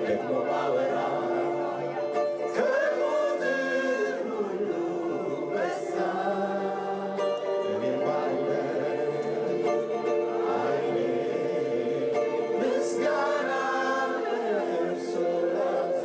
ደግሞ ባወራ ከቁጥር ሁሉ በዛ እኔም ባለ አይኔ ምስጋና ለእርሱ ላብዛ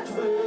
ክብር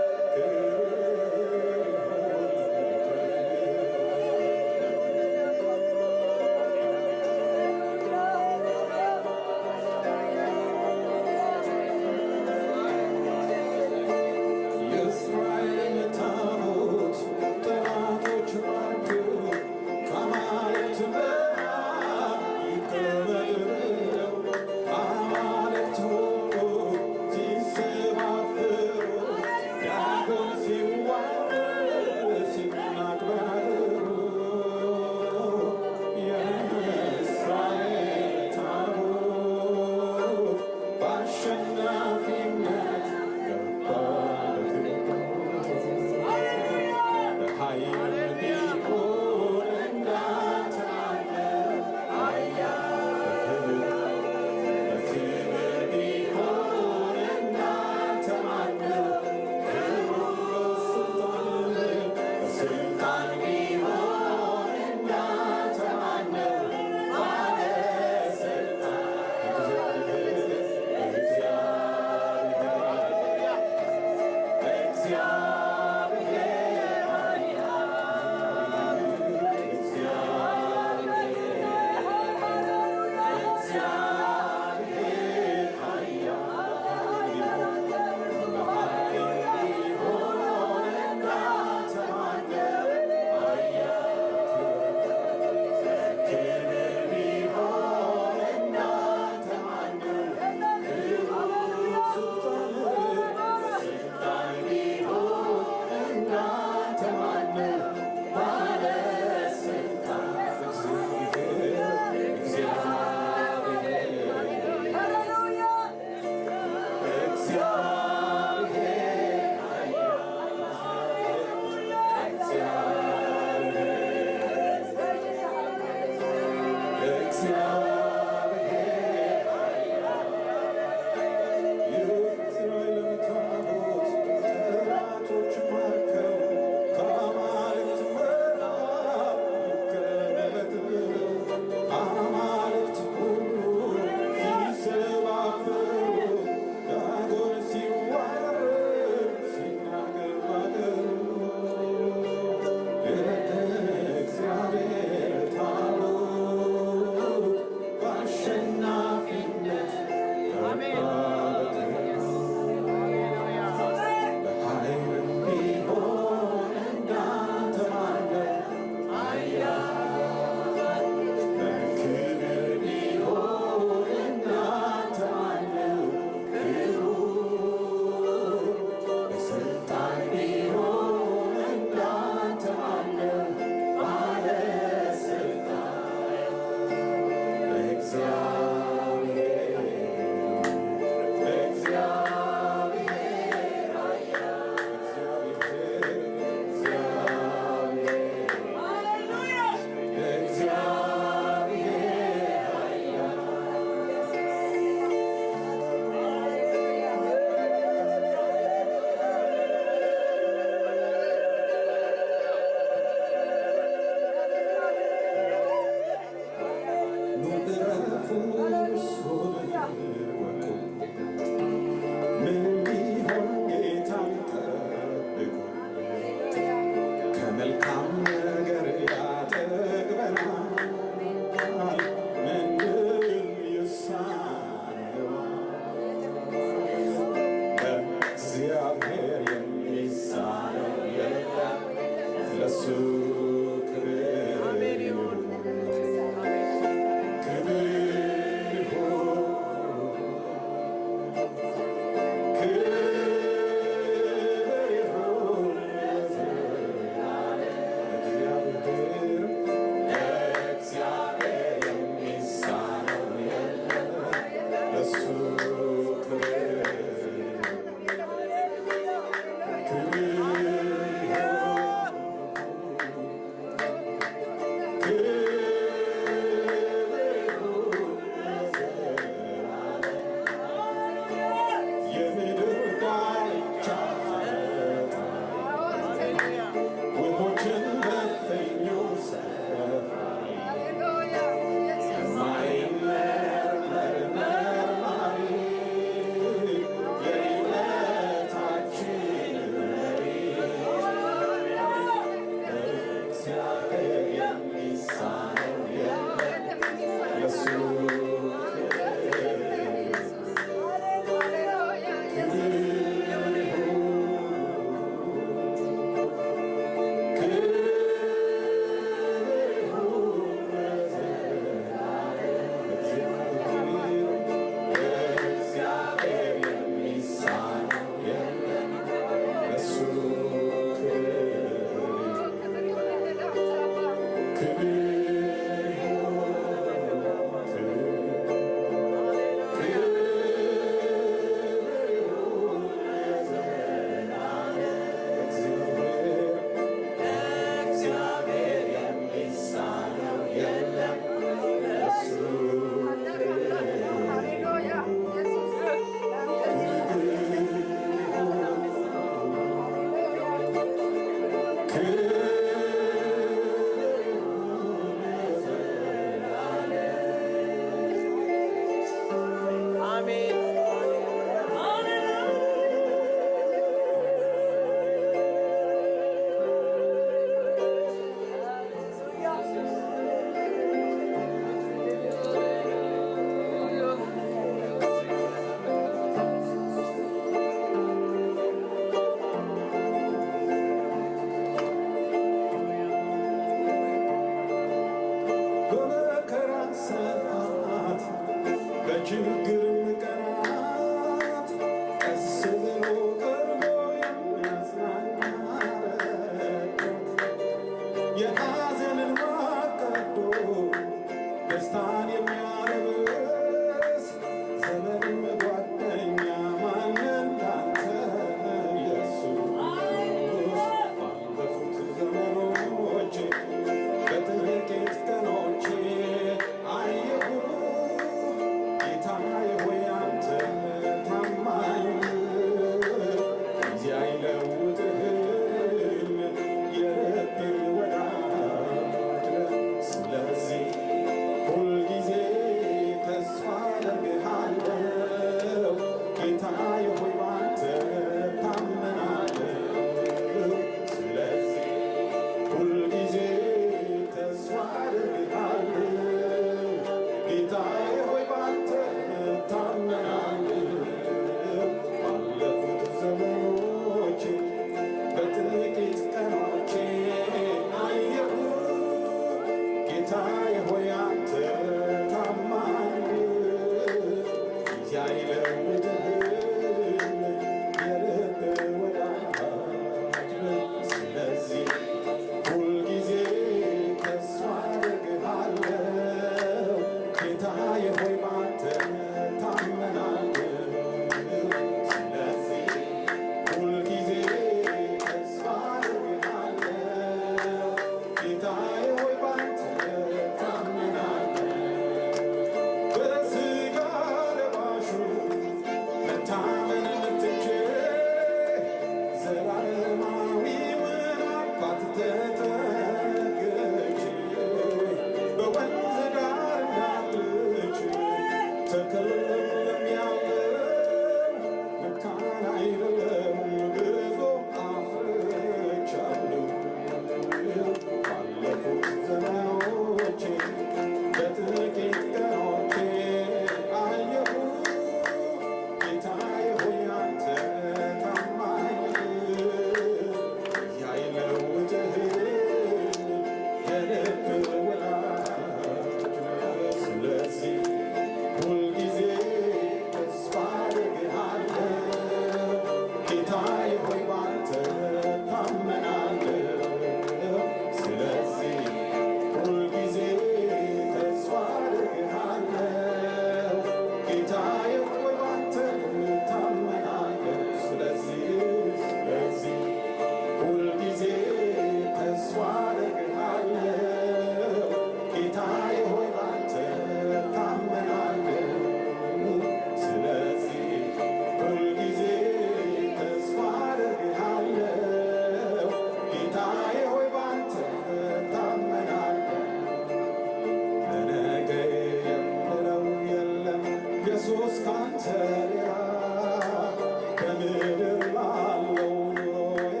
በምድር ላለው ኑሮዬ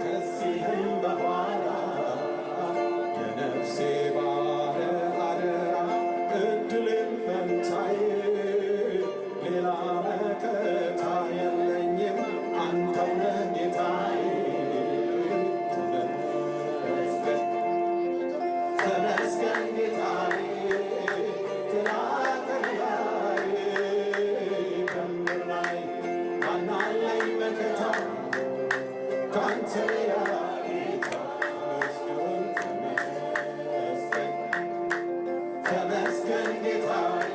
ከዚህም በኋላ የነፍሴ ባለ አደራ እድልን ፈንታዬ ሌላ መከታ የለኝም አንተው ነህ ጌታዬ። ተመስገን ጌታዬ ጥላ ከለላዬ በምድር ላይ ማን አለኝ መከታ ካንተ ሌላ ጌታ። ተመስገን ጌታዬ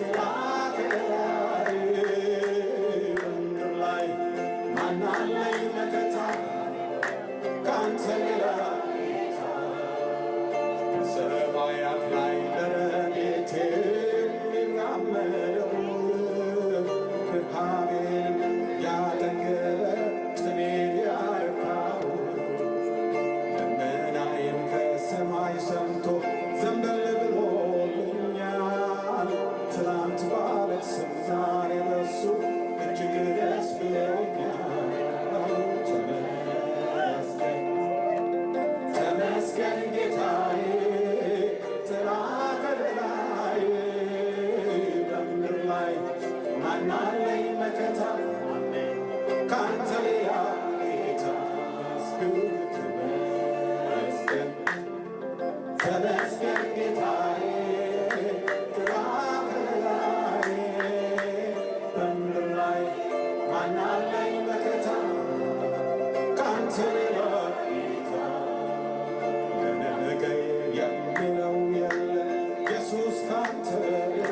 ጥላ ከለላዬ በምድር ላይ ማን አለኝ መከታ ካንተ ሌላ በሰማያት ላይ ለረድኤቴ የሚራመደው ረሃቤን ያጠገበ ጥሜን ያረካው ልመናዬን ከሰማይ ሰምቶ ዘንበል ብሎልኛል። ትናንት ባለቅስም ዛሬ በሱ እጅግ ደስ ብሎኛል። ተመስገን ጌታዬ ጥላ ከለላዬ በምድር ላይ ማን አለኝ መከታ ካንተ ሌላ ጌታ። ተመስገን ጌታዬ ጥላ ከለላዬ በምድር ላይ ማን አለኝ መከታ ካንተ ሌላ ጌታ። ለነገ የምለው የለ ኢየሱስ ካንተ ሌላ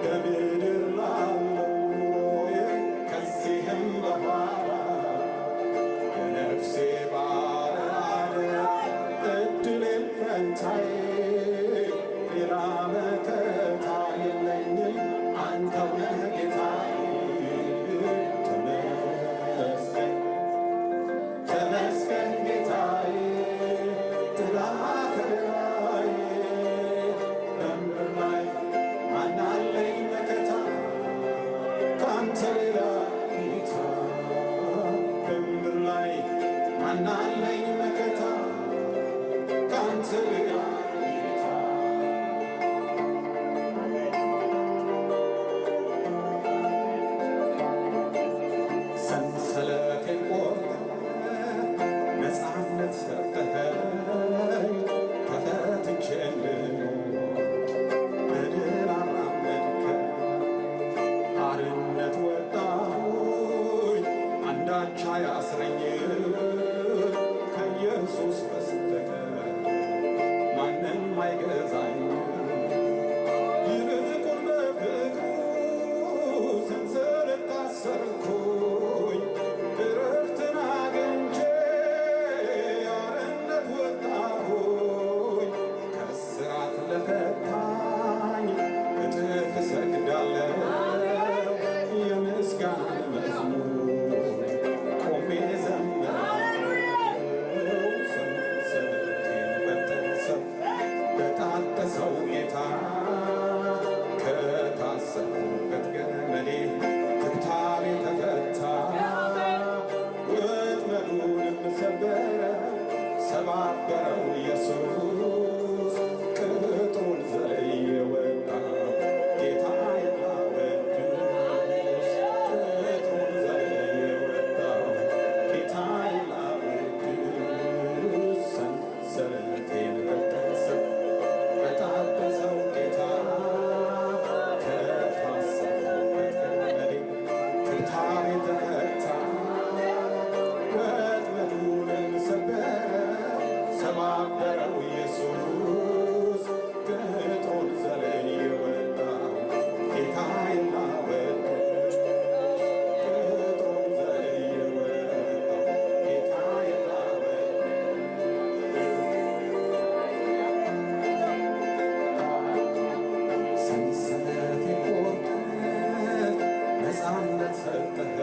በምድር ላለው ኑሮዬ ከዚህም በኋላ የነፍሴ ባለ አደራ እድሌን ፈንታዬ ሌላ መከታ የለኝም አንተው ነህ ጌታዬ። ተመስገን ጌታዬ ጥላ ከለላዬ በምድር ላይ ማን አለኝ መከታ ካንተ ሌላ ጌታ። በምድር ላይ ማን አለኝ መከታ ካንተ ሌላ ጌታ። ሰንሰለቴን ቆርጠህ ነፃነት ሰጠኸኝ ተፈትቼ እንድኖር በድል አራመድከኝ። አርነት ወጣሁኝ አንዳች አያስረኝም ከኢየሱስ በስተቀር ማንም አይገዛኝም። ይልቁን በፍቅሩ ሰንሰለት ታሰርኩኝ እረፍትን አግኝቼ አርነት ወጣሁኝ። ከእስራት ለፈታኝ እጥፍ እሰግዳለሁ የምስጋናን መዝሙር ቆሜ ዘምራለሁ። ሰንሰለቴን በጠሰው በጣጠሰው ጌታ ከታሰርኩበት ገመዴ ትብታቤ ተፈታ። ወጥመዱንም ሰበረ ሰባበረው ኢየሱስ ቅጥሩን ዘለየ ወጣ ጌታዬን ላወድስ። ቅጥሩን ዘለየ ወጣ ጌታዬን ላወድስ። ሰንሰለቴን በጠሰው በጣጠሰው ጌታ ከታሰርኩበት ገመዴ ትብታቤ ተፈታ። ወጥመዱንም ሰበረ ሰባበረው ኢየሱስ ቅጥሩን ዘለየ ወጣ ጌታዬን ላወድስ። ቅጥሩን ዘለየ ወጣ ጌታዬን ላወድስ። ሰንሰለቴን ቆርጠህ ነፃነት ሰጠኸኝ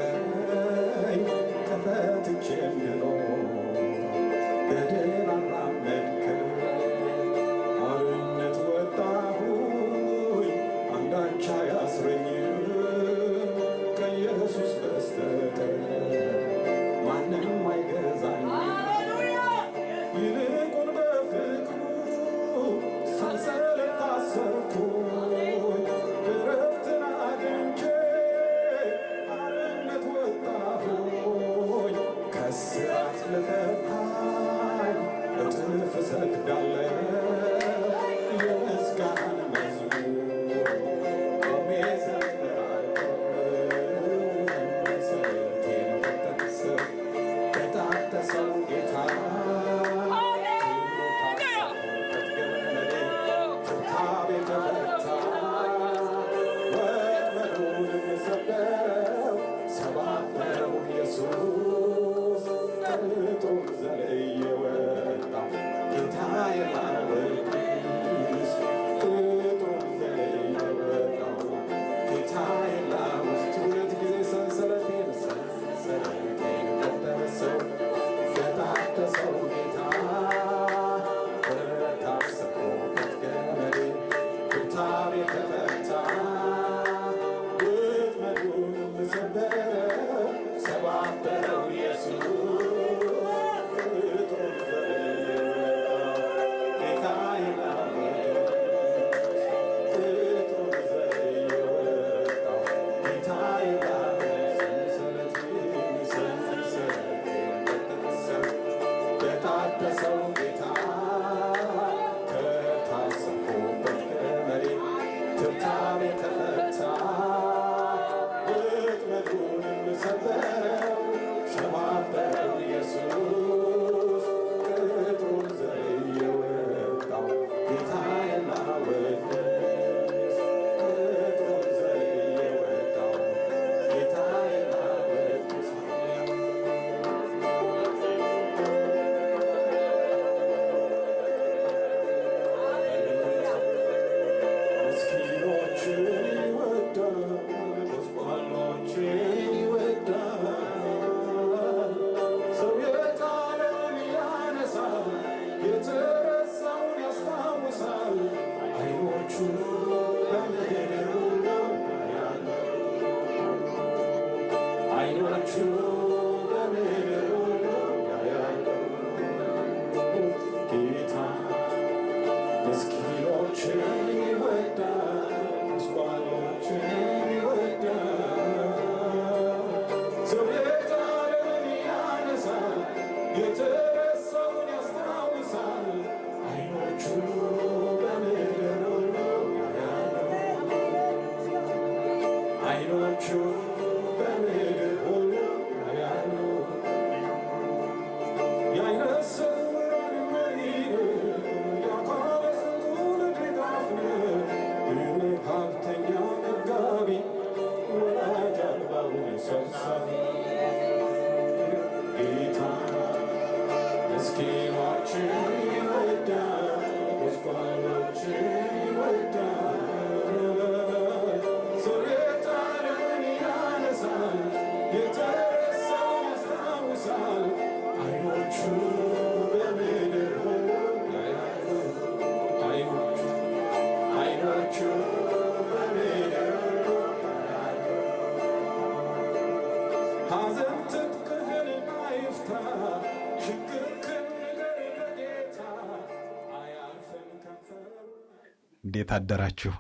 እንዴት አደራችሁ?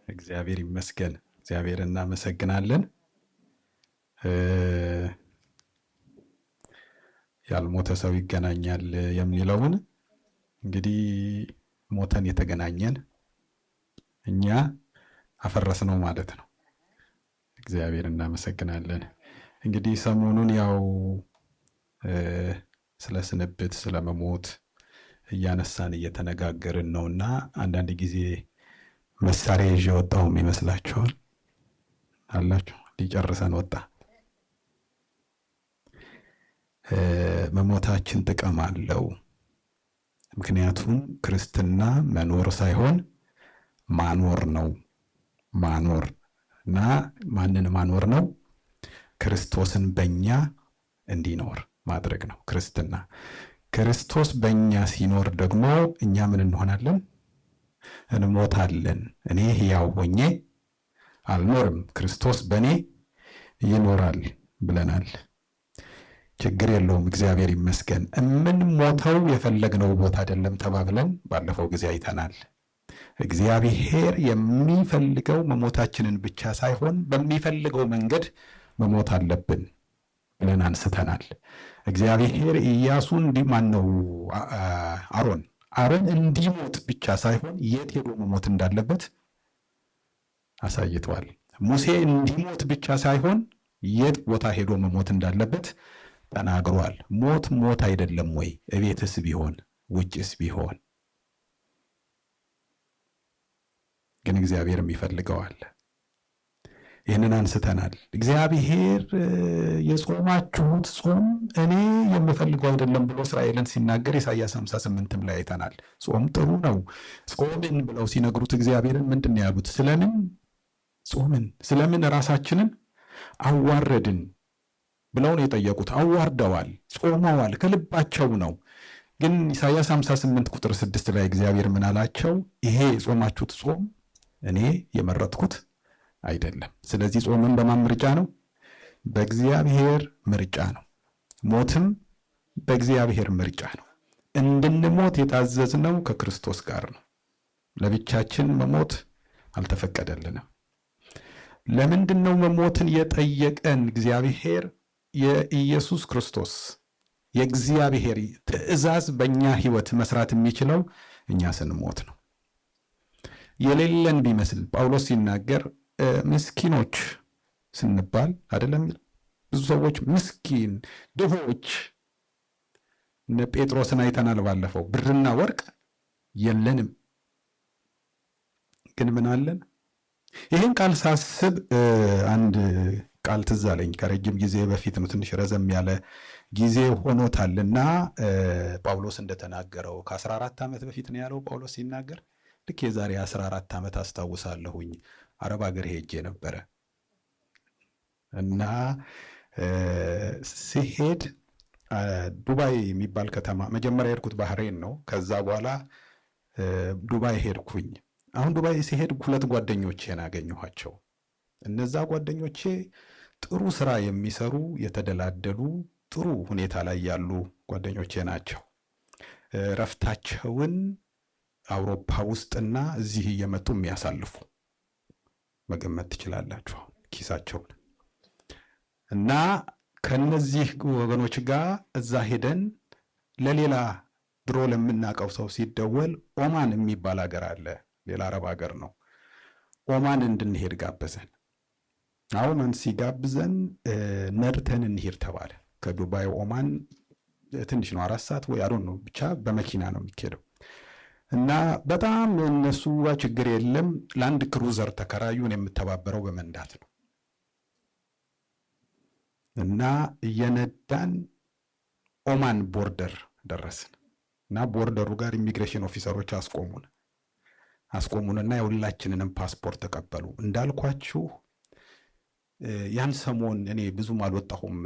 እግዚአብሔር ይመስገን። እግዚአብሔር እናመሰግናለን። ያልሞተ ሰው ይገናኛል የሚለውን እንግዲህ ሞተን የተገናኘን እኛ አፈረስነው ማለት ነው። እግዚአብሔር እናመሰግናለን። እንግዲህ ሰሞኑን ያው ስለ ስንብት ስለ መሞት እያነሳን እየተነጋገርን ነውና አንዳንድ ጊዜ መሳሪያ ይዤ ወጣሁም ይመስላችኋል አላችሁ። ሊጨርሰን ወጣ። መሞታችን ጥቅም አለው። ምክንያቱም ክርስትና መኖር ሳይሆን ማኖር ነው። ማኖር እና ማንን ማኖር ነው? ክርስቶስን በእኛ እንዲኖር ማድረግ ነው ክርስትና። ክርስቶስ በእኛ ሲኖር ደግሞ እኛ ምን እንሆናለን? እንሞታለን። እኔ ሕያው ሆኜ አልኖርም፣ ክርስቶስ በእኔ ይኖራል ብለናል። ችግር የለውም፣ እግዚአብሔር ይመስገን። የምንሞተው የፈለግነው ቦታ አይደለም ተባብለን ባለፈው ጊዜ አይተናል። እግዚአብሔር የሚፈልገው መሞታችንን ብቻ ሳይሆን በሚፈልገው መንገድ መሞት አለብን ብለን አንስተናል። እግዚአብሔር ኢያሱን አሮን እንዲሞት ብቻ ሳይሆን የት ሄዶ መሞት እንዳለበት አሳይቷል። ሙሴ እንዲሞት ብቻ ሳይሆን የት ቦታ ሄዶ መሞት እንዳለበት ተናግሯል። ሞት አይደለም ወይ? እቤትስ ቢሆን ውጭስ ቢሆን ግን እግዚአብሔርም ይፈልገዋል። ይህንን አንስተናል። እግዚአብሔር የጾማችሁት ጾም እኔ የምፈልገው አይደለም ብሎ እስራኤልን ሲናገር ኢሳይያስ 58 ላይ አይተናል። ጾም ጥሩ ነው ጾምን ብለው ሲነግሩት እግዚአብሔርን ምንድን ነው ያሉት? ስለምን ጾምን? ስለምን ራሳችንን አዋረድን ብለው ነው የጠየቁት። አዋርደዋል፣ ጾመዋል፣ ከልባቸው ነው። ግን ኢሳይያስ 58 ቁጥር 6 ላይ እግዚአብሔር ምን አላቸው? ይሄ የጾማችሁት ጾም እኔ የመረጥኩት አይደለም። ስለዚህ ጾምን በማን ምርጫ ነው? በእግዚአብሔር ምርጫ ነው። ሞትም በእግዚአብሔር ምርጫ ነው። እንድንሞት የታዘዝነው ከክርስቶስ ጋር ነው። ለብቻችን መሞት አልተፈቀደልንም። ለምንድን ነው መሞትን የጠየቀን? እግዚአብሔር የኢየሱስ ክርስቶስ የእግዚአብሔር ትእዛዝ በእኛ ህይወት መስራት የሚችለው እኛ ስንሞት ነው። የሌለን ቢመስል ጳውሎስ ሲናገር ምስኪኖች ስንባል አይደለም፣ ብዙ ሰዎች ምስኪን ድሆች፣ እነ ጴጥሮስን አይተናል ባለፈው። ብርና ወርቅ የለንም ግን ምን አለን? ይህን ቃል ሳስብ አንድ ቃል ትዝ አለኝ። ከረጅም ጊዜ በፊት ነው፣ ትንሽ ረዘም ያለ ጊዜ ሆኖታልና ጳውሎስ እንደተናገረው ከ14 ዓመት በፊት ነው ያለው ጳውሎስ ሲናገር። ልክ የዛሬ 14 ዓመት አስታውሳለሁኝ አረብ ሀገር ሄጄ ነበረ እና ሲሄድ ዱባይ የሚባል ከተማ መጀመሪያ የሄድኩት ባህሬን ነው። ከዛ በኋላ ዱባይ ሄድኩኝ። አሁን ዱባይ ሲሄድ 2 ጓደኞቼን አገኘኋቸው። እነዛ ጓደኞቼ ጥሩ ስራ የሚሰሩ የተደላደሉ ጥሩ ሁኔታ ላይ ያሉ ጓደኞቼ ናቸው። ረፍታቸውን አውሮፓ ውስጥና እዚህ እየመጡ የሚያሳልፉ መገመት ትችላላችሁ ኪሳቸውን። እና ከነዚህ ወገኖች ጋር እዛ ሄደን ለሌላ ድሮ ለምናውቀው ሰው ሲደወል ኦማን የሚባል ሀገር አለ፣ ሌላ አረብ ሀገር ነው። ኦማን እንድንሄድ ጋበዘን። ኦማን ሲጋብዘን ነድተን እንሄድ ተባለ። ከዱባይ ኦማን ትንሽ ነው፣ 4 ሰዓት ወይ አዶን ነው፣ ብቻ በመኪና ነው የሚሄደው። እና በጣም እነሱ ችግር የለም። ላንድ ክሩዘር ተከራዩን፣ የምተባበረው በመንዳት ነው። እና እየነዳን ኦማን ቦርደር ደረስን። እና ቦርደሩ ጋር ኢሚግሬሽን ኦፊሰሮች አስቆሙንና የሁላችንንም ፓስፖርት ተቀበሉ። እንዳልኳችሁ ያን ሰሞን እኔ ብዙም አልወጣሁም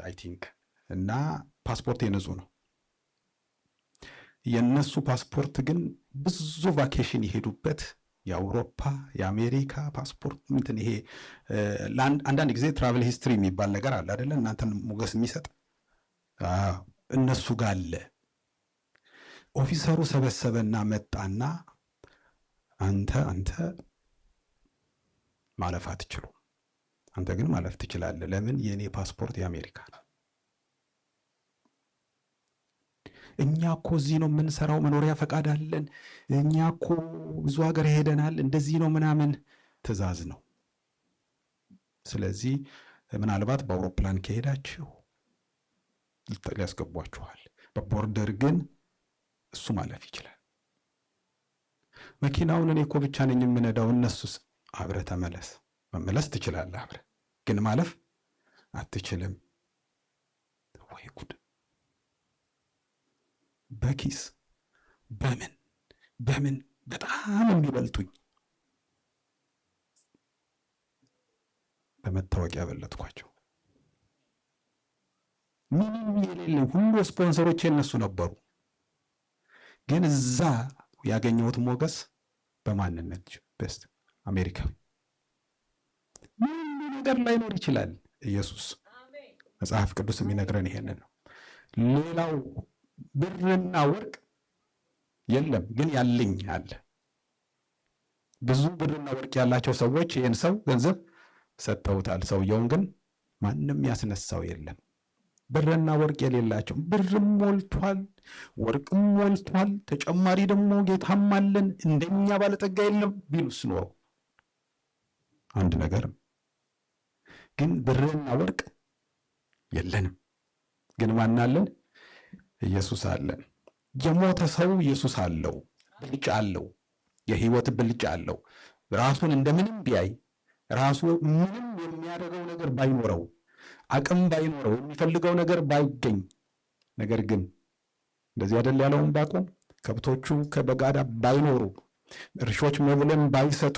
አይ ቲንክ፣ እና ፓስፖርት ንጹህ ነው። የነሱ ፓስፖርት ግን ብዙ ቫኬሽን የሄዱበት የአውሮፓ የአሜሪካ ፓስፖርት እንትን ይሄ አንዳንድ ጊዜ ትራቨል ሂስትሪ የሚባል ነገር አለ አይደለ? እናንተን ሞገስ የሚሰጥ እነሱ ጋር አለ። ኦፊሰሩ ሰበሰበና መጣና አንተ ማለፍ አትችሉም፣ አንተ ግን ማለፍ ትችላለህ። ለምን? የኔ ፓስፖርት የአሜሪካ ነው። እኛ እኮ እዚህ ነው የምንሰራው፣ መኖሪያ ፈቃድ አለን፣ እኛ እኮ ብዙ ሀገር ሄደናል፣ እንደዚህ ነው ምናምን። ትእዛዝ ነው። ስለዚህ ምናልባት በአውሮፕላን ከሄዳችሁ ሊያስገቧችኋል፣ በቦርደር ግን እሱ ማለፍ ይችላል። መኪናውን እኔ እኮ ብቻ ነኝ የምነዳው፣ እነሱስ? አብረህ ተመለስ። መመለስ ትችላለህ አብረህ፣ ግን ማለፍ አትችልም። ወይ ጉድ! በኪስ በምን በጣም የሚበልጡኝ በመታወቂያ በለጥኳቸው። ምንም የሌለኝ ሁሉ ስፖንሰሮቼ እነሱ ነበሩ። ግን እዛ ያገኘሁት ሞገስ በማንነት በስት አሜሪካዊ። ምንም ነገር ላይኖር ይችላል። ኢየሱስ መጽሐፍ ቅዱስ የሚነግረን ይሄንን ነው። ሌላው ብርና ወርቅ የለም፣ ግን ያለኝ አለ። ብዙ ብርና ወርቅ ያላቸው ሰዎች ይህን ሰው ገንዘብ ሰጥተውታል። ሰውየውን ግን ማንም ያስነሳው የለም። ብርና ወርቅ የሌላቸው ብርም ሞልቷል፣ ወርቅም ሞልቷል፣ ተጨማሪ ደግሞ ጌታም አለን እንደኛ ባለጠጋ የለም ቢሉስ ኖሮ አንድ ነገር፣ ግን ብርና ወርቅ የለንም። ግን ማን አለን? ኢየሱስ አለን። የሞተ ሰው ኢየሱስ አለው፣ ብልጫ አለው፣ የህይወት ብልጫ አለው። ራሱን እንደምንም ቢያይ ራሱ ምንም የሚያደርገው ነገር ባይኖረው አቅም ባይኖረው የሚፈልገው ነገር ባይገኝ፣ ነገር ግን እንደዚህ አይደል ያለው ዕንባቆም፣ ከብቶቹ ከበጋዳ ባይኖሩ እርሾች መብልን ባይሰጡ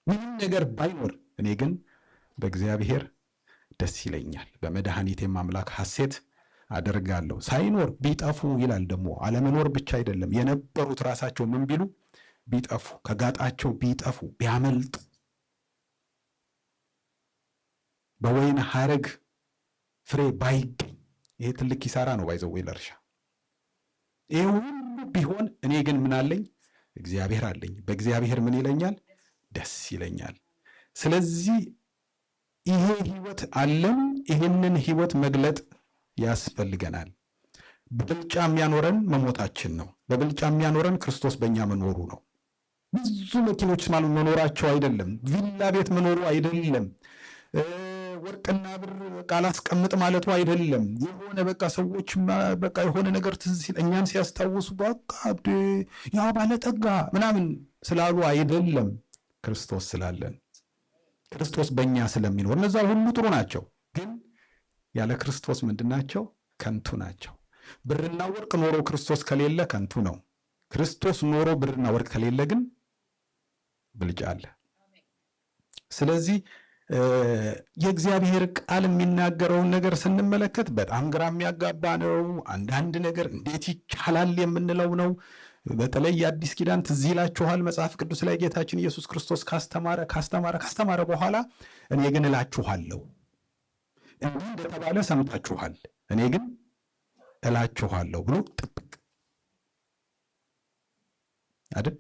ምንም ነገር ባይኖር እኔ ግን በእግዚአብሔር ደስ ይለኛል፣ በመድኃኒቴም አምላክ ሐሴት አደርጋለሁ። ሳይኖር ቢጠፉ ይላል። ደግሞ አለመኖር ብቻ አይደለም፣ የነበሩት ራሳቸው ምን ቢሉ ቢጠፉ፣ ከጋጣቸው ቢጠፉ፣ ቢያመልጡ፣ በወይን ሐረግ ፍሬ ባይገኝ፣ ይሄ ትልቅ ኪሳራ ነው። ባይዘው ለእርሻ ይሄ ሁሉ ቢሆን እኔ ግን ምን አለኝ? እግዚአብሔር አለኝ። በእግዚአብሔር ምን ይለኛል? ደስ ይለኛል። ስለዚህ ይሄ ህይወት አለን። ይህንን ህይወት መግለጥ ያስፈልገናል። በብልጫ የሚያኖረን መሞታችን ነው። በብልጫ የሚያኖረን ክርስቶስ በእኛ መኖሩ ነው። ብዙ መኪኖች መኖራቸው አይደለም፣ ቪላ ቤት መኖሩ አይደለም፣ ወርቅና ብር ቃላስቀምጥ ማለቱ አይደለም። የሆነ በቃ ሰዎች በቃ የሆነ ነገር ትዝ ሲል እኛን ሲያስታውሱ በቃ ያ ባለጠጋ ምናምን ስላሉ አይደለም፣ ክርስቶስ ስላለን፣ ክርስቶስ በእኛ ስለሚኖር። እነዛ ሁሉ ጥሩ ናቸው፣ ግን ያለ ክርስቶስ ምንድን ናቸው? ከንቱ ናቸው። ብርና ወርቅ ኖሮ ክርስቶስ ከሌለ ከንቱ ነው። ክርስቶስ ኖሮ ብርና ወርቅ ከሌለ ግን ብልጫ አለ። ስለዚህ የእግዚአብሔር ቃል የሚናገረውን ነገር ስንመለከት በጣም ግራ የሚያጋባ ነው። አንዳንድ ነገር እንዴት ይቻላል የምንለው ነው። በተለይ የአዲስ ኪዳን ትዝ ይላችኋል፣ መጽሐፍ ቅዱስ ላይ ጌታችን ኢየሱስ ክርስቶስ ካስተማረ በኋላ እኔ ግን እላችኋለሁ፣ እንዲህ እንደተባለ ሰምታችኋል፣ እኔ ግን እላችኋለሁ ብሎ ጥብቅ አይደል?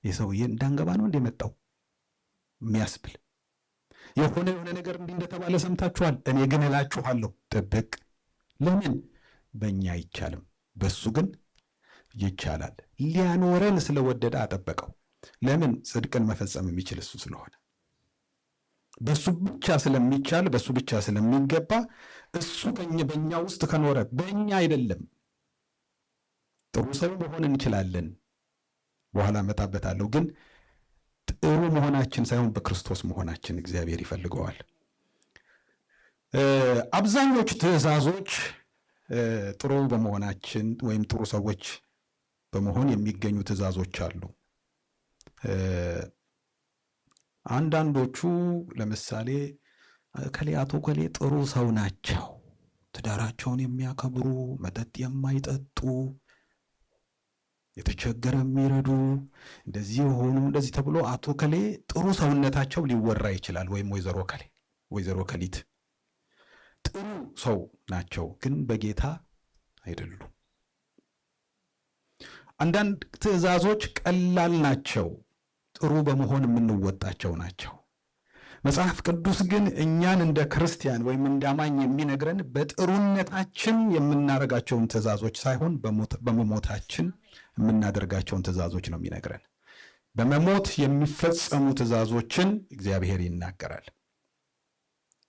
የሰውዬ እንዳንገባ ነው እንደመጣው የሚያስብል የሆነ ነገር እንዲህ እንደተባለ ሰምታችኋል፣ እኔ ግን እላችኋለሁ ጥብቅ። ለምን? በእኛ አይቻልም፣ በሱ ግን ይቻላል። ሊያኖረን ስለወደደ አጠበቀው። ለምን? ጽድቅን መፈጸም የሚችል እሱ ስለሆነ፣ በሱ ብቻ ስለሚቻል፣ በሱ ብቻ ስለሚገባ፣ እሱ በእኛ ውስጥ ከኖረ በእኛ አይደለም። ጥሩ ሰው መሆን እንችላለን፣ በኋላ እመጣበታለሁ። ግን ጥሩ መሆናችን ሳይሆን በክርስቶስ መሆናችን እግዚአብሔር ይፈልገዋል። አብዛኞቹ ትእዛዞች ጥሩ በመሆናችን ወይም ጥሩ ሰዎች በመሆን የሚገኙ ትእዛዞች አሉ። አንዳንዶቹ ለምሳሌ አቶ ከሌ ጥሩ ሰው ናቸው፣ ትዳራቸውን የሚያከብሩ፣ መጠጥ የማይጠጡ፣ የተቸገረ የሚረዱ፣ እንደዚህ የሆኑ እንደዚህ ተብሎ አቶ ከሌ ጥሩ ሰውነታቸው ሊወራ ይችላል። ወይም ወይዘሮ ከሊት ጥሩ ሰው ናቸው፣ ግን በጌታ አይደሉም። አንዳንድ ትእዛዞች ቀላል ናቸው፣ ጥሩ በመሆን የምንወጣቸው ናቸው። መጽሐፍ ቅዱስ ግን እኛን እንደ ክርስቲያን ወይም እንደ አማኝ የሚነግረን በጥሩነታችን የምናደርጋቸውን ትእዛዞች ሳይሆን በመሞታችን የምናደርጋቸውን ትእዛዞች ነው የሚነግረን። በመሞት የሚፈጸሙ ትእዛዞችን እግዚአብሔር ይናገራል፣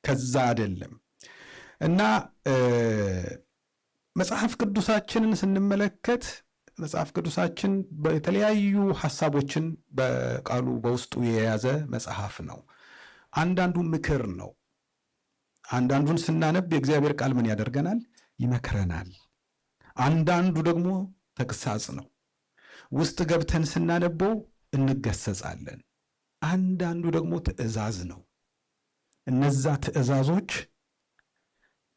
ከዛ አይደለም። እና መጽሐፍ ቅዱሳችንን ስንመለከት መጽሐፍ ቅዱሳችን የተለያዩ ሐሳቦችን በቃሉ በውስጡ የያዘ መጽሐፍ ነው። አንዳንዱ ምክር ነው። አንዳንዱን ስናነብ የእግዚአብሔር ቃል ምን ያደርገናል? ይመክረናል። አንዳንዱ ደግሞ ተግሳጽ ነው። ውስጥ ገብተን ስናነበው እንገሰጻለን። አንዳንዱ ደግሞ ትእዛዝ ነው። እነዛ ትእዛዞች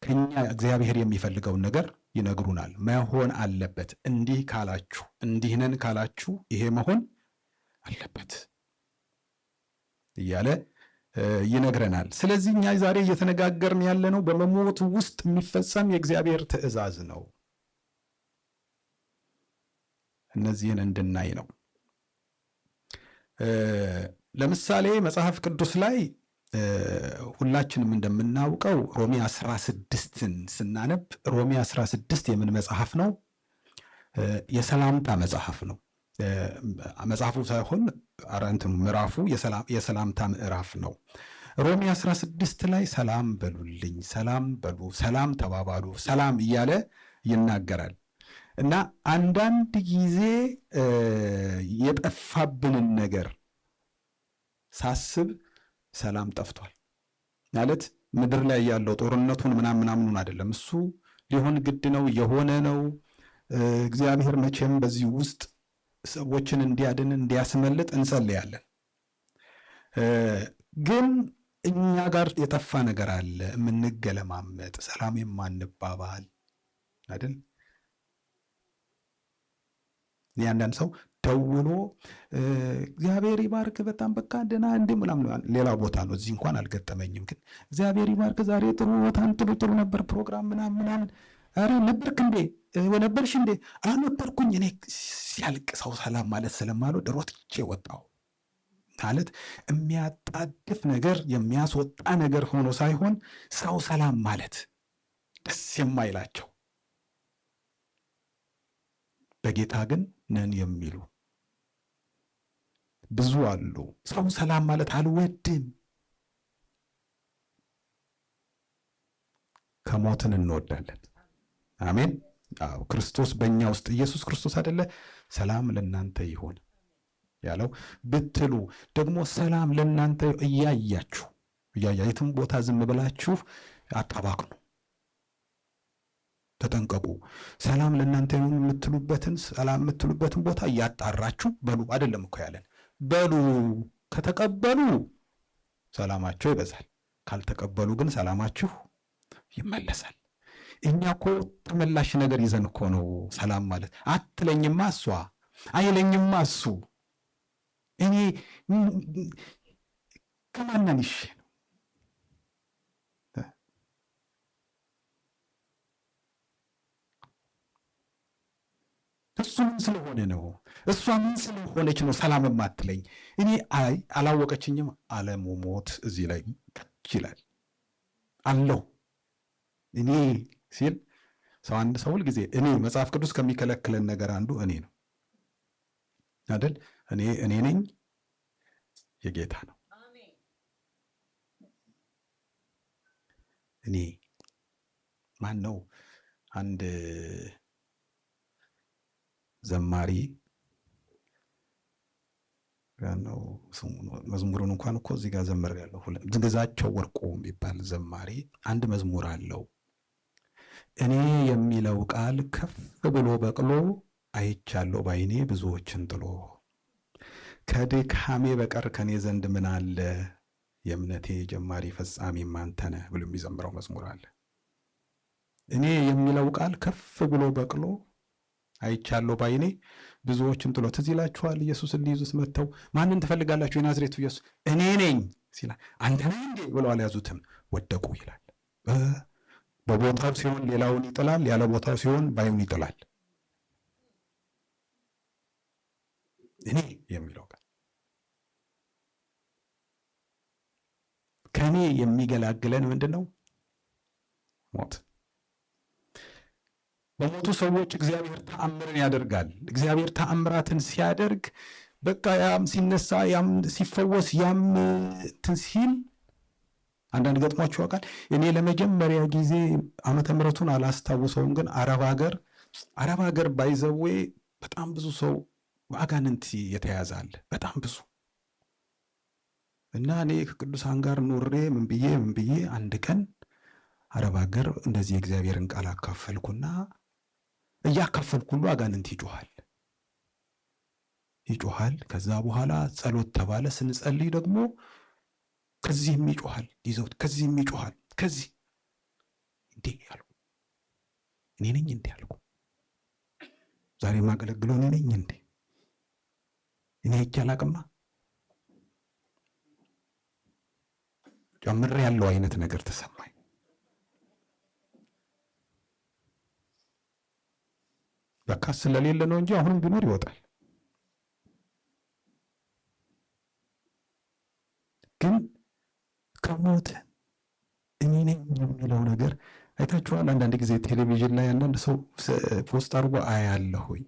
ከኛ እግዚአብሔር የሚፈልገውን ነገር ይነግሩናል። መሆን አለበት፣ እንዲህ ካላችሁ፣ እንዲህ ነን ካላችሁ ይሄ መሆን አለበት እያለ ይነግረናል። ስለዚህ እኛ ዛሬ እየተነጋገርን ያለነው በመሞት ውስጥ የሚፈጸም የእግዚአብሔር ትእዛዝ ነው። እነዚህን እንድናይ ነው። ለምሳሌ መጽሐፍ ቅዱስ ላይ ሁላችንም እንደምናውቀው ሮሜ 16ን ስናነብ ሮሜ 16 የምን መጽሐፍ ነው? የሰላምታ መጽሐፍ ነው። መጽሐፉ ሳይሆን እንትኑ ምዕራፉ የሰላምታ ምዕራፍ ነው። ሮሜ 16 ላይ ሰላም በሉልኝ፣ ሰላም በሉ፣ ሰላም ተባባሉ፣ ሰላም እያለ ይናገራል። እና አንዳንድ ጊዜ የጠፋብንን ነገር ሳስብ ሰላም ጠፍቷል ማለት ምድር ላይ ያለው ጦርነቱን ምናምኑን አይደለም፣ እሱ ሊሆን ግድ ነው፣ የሆነ ነው። እግዚአብሔር መቼም በዚህ ውስጥ ሰዎችን እንዲያድን እንዲያስመልጥ እንጸልያለን። ግን እኛ ጋር የጠፋ ነገር አለ፣ የምንገለማመጥ ሰላም የማንባባል አይደል? ያንዳንድ ሰው ደውሎ እግዚአብሔር ይባርክ በጣም በቃ ደህና እንደ ምናምን ሌላ ቦታ ነው፣ እዚህ እንኳን አልገጠመኝም። ግን እግዚአብሔር ይባርክ ዛሬ ጥሩ ቦታን ጥሩ ነበር ፕሮግራም ምናምን አረ ነበርክ እንዴ ወነበርሽ እንዴ? አልነበርኩኝ። እኔ ሲያልቅ ሰው ሰላም ማለት ስለማልወድ ሮጥቼ ወጣሁ። ማለት የሚያጣድፍ ነገር የሚያስወጣ ነገር ሆኖ ሳይሆን ሰው ሰላም ማለት ደስ የማይላቸው በጌታ ግን ነን የሚሉ ብዙ አሉ። ሰው ሰላም ማለት አልወድም። ከሞትን እንወዳለን። አሜን። አዎ ክርስቶስ በእኛ ውስጥ ኢየሱስ ክርስቶስ አይደለ ሰላም ለእናንተ ይሁን ያለው ብትሉ ደግሞ ሰላም ለእናንተ እያያችሁ የትም ቦታ ዝም ብላችሁ አታባክኑ፣ ተጠንቀቁ። ሰላም ለእናንተ ይሁን የምትሉበትን ሰላም የምትሉበትን ቦታ እያጣራችሁ በሉ አይደለም እኮ ያለን። በሉ ከተቀበሉ ሰላማቸው ይበዛል፣ ካልተቀበሉ ግን ሰላማችሁ ይመለሳል። እኛ እኮ ተመላሽ ነገር ይዘን እኮ ነው ሰላም ማለት። አትለኝማ እሷ አይለኝማ እሱ እኔ ከማናንሽ ነው። እሱ ምን ስለሆነ ነው? እሷ ምን ስለሆነች ነው ሰላም የማትለኝ? እኔ አላወቀችኝም። አለመሞት እዚህ ላይ ይችላል አለው። እኔ ሲል ሰው አንድ ሰው ሁልጊዜ እኔ መጽሐፍ ቅዱስ ከሚከለክለን ነገር አንዱ እኔ ነው አይደል? እኔ ነኝ የጌታ ነው። እኔ ማን ነው? አንድ ዘማሪ ነው፣ መዝሙሩን እንኳን እኮ እዚህ ጋር ዘመር ያለው ግዛቸው ወርቁ የሚባል ዘማሪ አንድ መዝሙር አለው። እኔ የሚለው ቃል ከፍ ብሎ በቅሎ አይቻለሁ ባይኔ ብዙዎችን ጥሎ፣ ከድካሜ በቀር ከኔ ዘንድ ምን አለ፣ የእምነቴ ጀማሪ ፈጻሚም አንተ ነህ ብሎ የሚዘምረው መዝሙር አለ። እኔ የሚለው ቃል ከፍ ብሎ በቅሎ አይቻለሁ ባይኔ ብዙዎችን ጥሎ። ትዝ ይላችኋል ኢየሱስን ሊይዙት መጥተው ማንን ትፈልጋላችሁ? የናዝሬቱ ኢየሱስ እኔ ነኝ ሲላ አንተ ነህ እንዴ ብለው አልያዙትም፣ ወደቁ ይላል። በቦታው ሲሆን ሌላውን ይጥላል፣ ያለ ቦታው ሲሆን ባዩን ይጥላል። እኔ የሚለው ቃል ከኔ የሚገላግለን ምንድን ነው? ሞት። በሞቱ ሰዎች እግዚአብሔር ተአምርን ያደርጋል። እግዚአብሔር ተአምራትን ሲያደርግ በቃ ያም ሲነሳ ያም ሲፈወስ ያም እንትን ሲል አንዳንድ ገጥሟችሁ ያውቃል? እኔ ለመጀመሪያ ጊዜ ዓመተ ምሕረቱን አላስታውሰውም፣ ግን አረብ ሀገር ባይዘዌ በጣም ብዙ ሰው አጋንንት የተያዛል፣ በጣም ብዙ። እና እኔ ከቅዱሳን ጋር ኖሬ ምን ብዬ አንድ ቀን አረብ ሀገር እንደዚህ የእግዚአብሔርን ቃል አካፈልኩና እያካፈልኩ ሁሉ አጋንንት ይጮሃል። ከዛ በኋላ ጸሎት ተባለ። ስንጸልይ ደግሞ ከዚህም ይጮሃል፣ ይዘውት ከዚህም ይጮሃል። ከዚህ እንዴ ያልኩ እኔ ነኝ እንዴ ያልኩ፣ ዛሬ ማገለግለው እኔ ነኝ እንዴ? እኔ ሄጄ አላቅማ ጨምሬ ያለው አይነት ነገር ተሰማኝ። በቃ ስለሌለ ነው እንጂ አሁንም ቢኖር ይወጣል። ግን ከሞት እኔ ነኝ የሚለው ነገር አይታችኋል። አንዳንድ ጊዜ ቴሌቪዥን ላይ አንዳንድ ሰው ፖስት አድርጎ አያለሁኝ።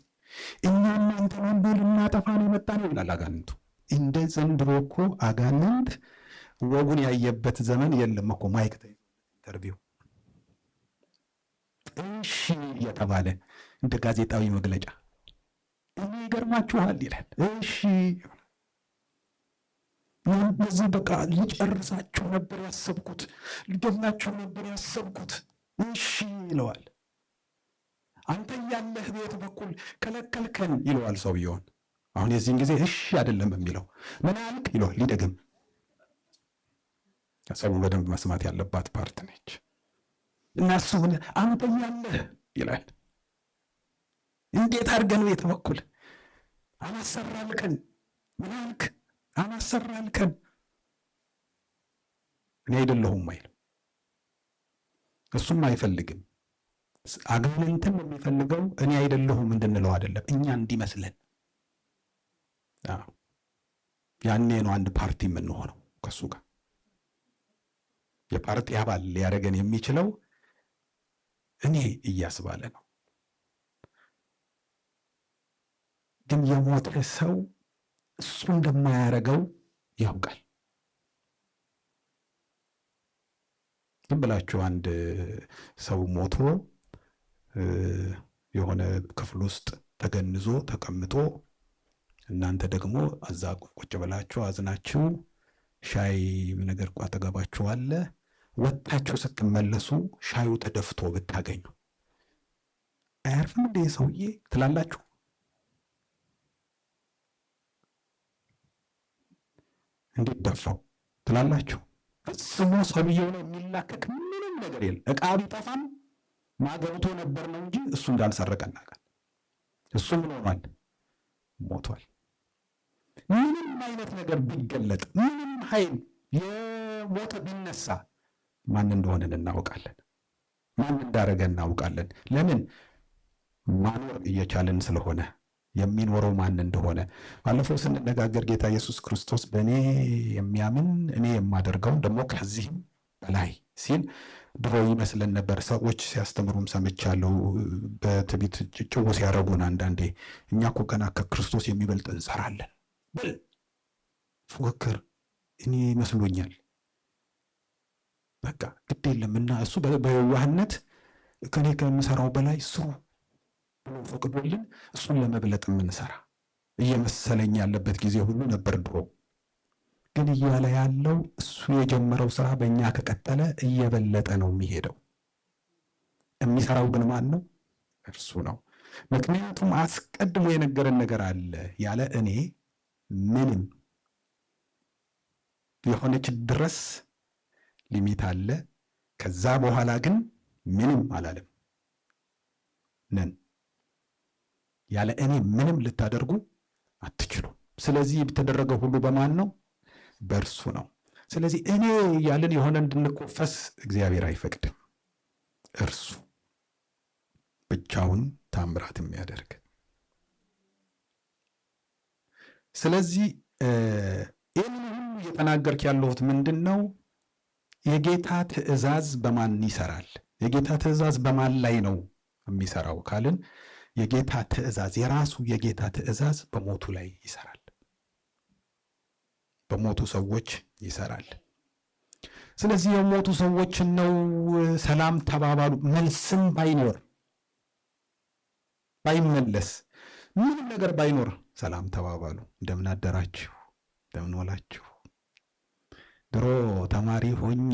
እኛ እናንተን አንዱ ልናጠፋ ነው የመጣ ነው ይላል አጋንንቱ። እንደ ዘንድሮ እኮ አጋንንት ወጉን ያየበት ዘመን የለም እኮ። ማይክ ኢንተርቪው እሺ እየተባለ እንደ ጋዜጣዊ መግለጫ እኔ ይገርማችኋል ይላል። እሺ እነዚህ በቃ ልጨርሳችሁ ነበር ያሰብኩት፣ ልገላችሁ ነበር ያሰብኩት፣ እሺ ይለዋል። አንተ ያለህ ቤት በኩል ከለከልከን ይለዋል ሰውየውን። አሁን የዚህን ጊዜ እሺ አይደለም የሚለው ምን አልክ ይለዋል። ሊደግም ሰው በደንብ መስማት ያለባት ፓርት ነች። እና እሱ አንተ ያለህ ይላል። እንዴት አድርገን ቤት በኩል አላሰራልከን፣ ምን አልክ አላሰራልከን። እኔ አይደለሁም አይልም። እሱም አይፈልግም። አጋንንትን የሚፈልገው እኔ አይደለሁም እንድንለው አይደለም፣ እኛ እንዲመስለን። ያኔ ነው አንድ ፓርቲ የምንሆነው ከሱ ጋር። የፓርቲ አባል ሊያደርገን የሚችለው እኔ እያስባለ ነው። ግን የሞተ ሰው እሱ እንደማያደርገው ያውቃል። ዝም ብላችሁ አንድ ሰው ሞቶ የሆነ ክፍል ውስጥ ተገንዞ ተቀምጦ እናንተ ደግሞ እዛ ቁጭ ብላችሁ አዝናችሁ ሻይ ነገር አጠገባችሁ አለ፣ ወጣችሁ ስትመለሱ ሻዩ ተደፍቶ ብታገኙ አያርፍም እንደ ሰውዬ ትላላችሁ? እንዴት ደፋው ትላላችሁ? ፈጽሞ ሰውየው ነው የሚላከክ ምንም ነገር የለም። ዕቃ ቢጠፋም ማገብቶ ነበር ነው እንጂ እሱ እንዳልሰረቀ እናውቃለን። እሱ ምን ሆኗል? ሞቷል። ምንም አይነት ነገር ቢገለጥ፣ ምንም ኃይል የሞተ ቢነሳ ማን እንደሆነ እናውቃለን። ማን እንዳረገ እናውቃለን። ለምን? ማኖር እየቻለን ስለሆነ። የሚኖረው ማን እንደሆነ ባለፈው ስንነጋገር ጌታ ኢየሱስ ክርስቶስ በእኔ የሚያምን እኔ የማደርገውን ደግሞ ከዚህም በላይ ሲል ድሮ ይመስለን ነበር። ሰዎች ሲያስተምሩም ሰምቻለሁ። በትዕቢት ጭው ሲያረጉን አንዳንዴ እኛ እኮ ገና ከክርስቶስ የሚበልጥ እንሰራለን ብል ፉክክር እኔ ይመስሎኛል። በቃ ግድ የለም እና እሱ በየዋህነት ከኔ ከምሰራው በላይ ስሩ ብሎ ፈቅዶልን እሱን ለመብለጥ የምንሰራ እየመሰለኝ ያለበት ጊዜ ሁሉ ነበር ድሮ። ግን እያለ ያለው እሱ የጀመረው ስራ በእኛ ከቀጠለ እየበለጠ ነው የሚሄደው። የሚሰራው ግን ማን ነው? እርሱ ነው። ምክንያቱም አስቀድሞ የነገረን ነገር አለ። ያለ እኔ ምንም የሆነች ድረስ ሊሚት አለ። ከዛ በኋላ ግን ምንም አላለም። ነን ያለ እኔ ምንም ልታደርጉ አትችሉም። ስለዚህ የተደረገው ሁሉ በማን ነው? በእርሱ ነው። ስለዚህ እኔ ያለን የሆነ እንድንኮፈስ እግዚአብሔር አይፈቅድም። እርሱ ብቻውን ታምራት የሚያደርግ። ስለዚህ ይህን ሁሉ እየተናገርክ ያለሁት ምንድን ነው? የጌታ ትእዛዝ በማን ይሰራል? የጌታ ትእዛዝ በማን ላይ ነው የሚሰራው ካልን የጌታ ትእዛዝ የራሱ የጌታ ትእዛዝ በሞቱ ላይ ይሰራል። በሞቱ ሰዎች ይሰራል። ስለዚህ የሞቱ ሰዎችን ነው ሰላም ተባባሉ። መልስም ባይኖር ባይመለስ ምንም ነገር ባይኖር ሰላም ተባባሉ። እንደምን አደራችሁ፣ እንደምን ዋላችሁ። ድሮ ተማሪ ሆኜ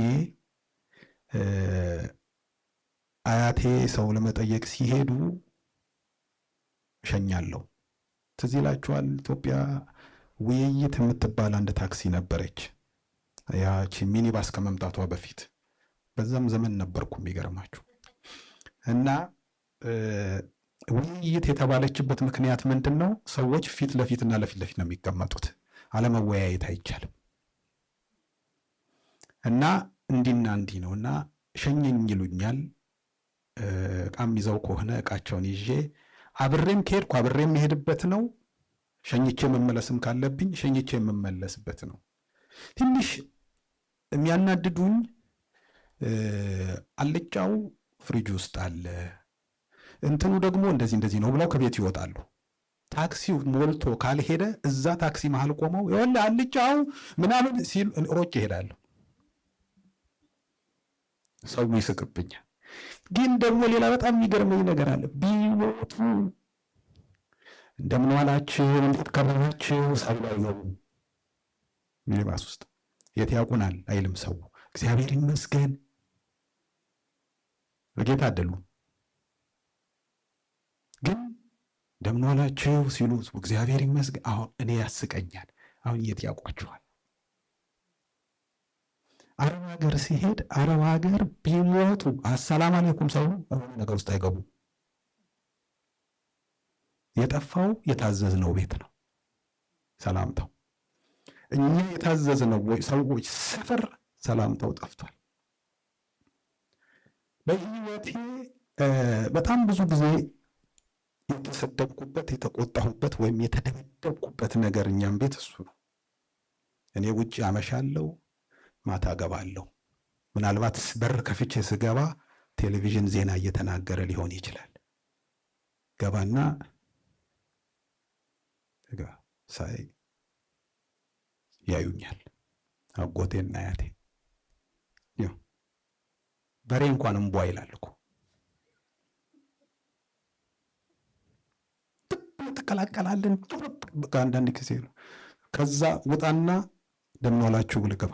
አያቴ ሰው ለመጠየቅ ሲሄዱ ሸኛለሁ። ትዝ ይላችኋል? ኢትዮጵያ ውይይት የምትባል አንድ ታክሲ ነበረች። ያቺ ሚኒባስ ከመምጣቷ በፊት በዛም ዘመን ነበርኩ የሚገርማችሁ። እና ውይይት የተባለችበት ምክንያት ምንድን ነው? ሰዎች ፊት ለፊትና ለፊት ለፊት ነው የሚቀመጡት። አለመወያየት አይቻልም። እና እንዲና እንዲህ ነው እና ሸኘኝ ይሉኛል። ዕቃም ይዘው ከሆነ ዕቃቸውን ይዤ አብሬም ከሄድኩ አብሬም የሄድበት ነው። ሸኝቼ መመለስም ካለብኝ ሸኝቼ የምመለስበት ነው። ትንሽ የሚያናድዱኝ አልጫው ፍሪጅ ውስጥ አለ፣ እንትኑ ደግሞ እንደዚህ ነው ብለው ከቤት ይወጣሉ። ታክሲው ሞልቶ ካልሄደ እዛ ታክሲ መሃል ቆመው ይኸውልህ አልጫው ምናምን ሲሉ ሮጬ እሄዳለሁ። ሰው ይስቅብኛል። ግን ደግሞ ሌላ በጣም የሚገርመኝ ነገር አለ። ቢሞቱ እንደምን ዋላችሁ እንዴት ከረማችሁ ሳይሉ አይገቡም። ሚኒባስ ውስጥ የት ያውቁናል አይልም ሰው። እግዚአብሔር ይመስገን በጌታ አይደሉም። ግን እንደምን ዋላችሁ ሲሉ እግዚአብሔር ይመስገን። አሁን እኔ ያስቀኛል። አሁን የት ያውቋችኋል? አረብ ሀገር ሲሄድ አረብ ሀገር ቢሞቱ አሰላም አለይኩም ሰው የሆነ ነገር ውስጥ አይገቡም። የጠፋው የታዘዝነው ቤት ነው ሰላምታው። እኛ የታዘዝነው ሰዎች ሰፈር ሰላምታው ጠፍቷል። በህይወቴ በጣም ብዙ ጊዜ የተሰደብኩበት የተቆጣሁበት ወይም የተደበደብኩበት ነገር እኛም ቤት እሱ ነው። እኔ ውጭ አመሻለሁ፣ ማታ ገባለሁ። ምናልባት በር ከፍቼ ስገባ ቴሌቪዥን ዜና እየተናገረ ሊሆን ይችላል። ገባና ሳይ ያዩኛል አጎቴና አያቴ። በሬ እንኳን እምቧ ይላል እኮ ተቀላቀላለን። በቃ አንዳንድ ጊዜ ነው። ከዛ ውጣና እንደምን ዋላችሁ ብለህ ገባ።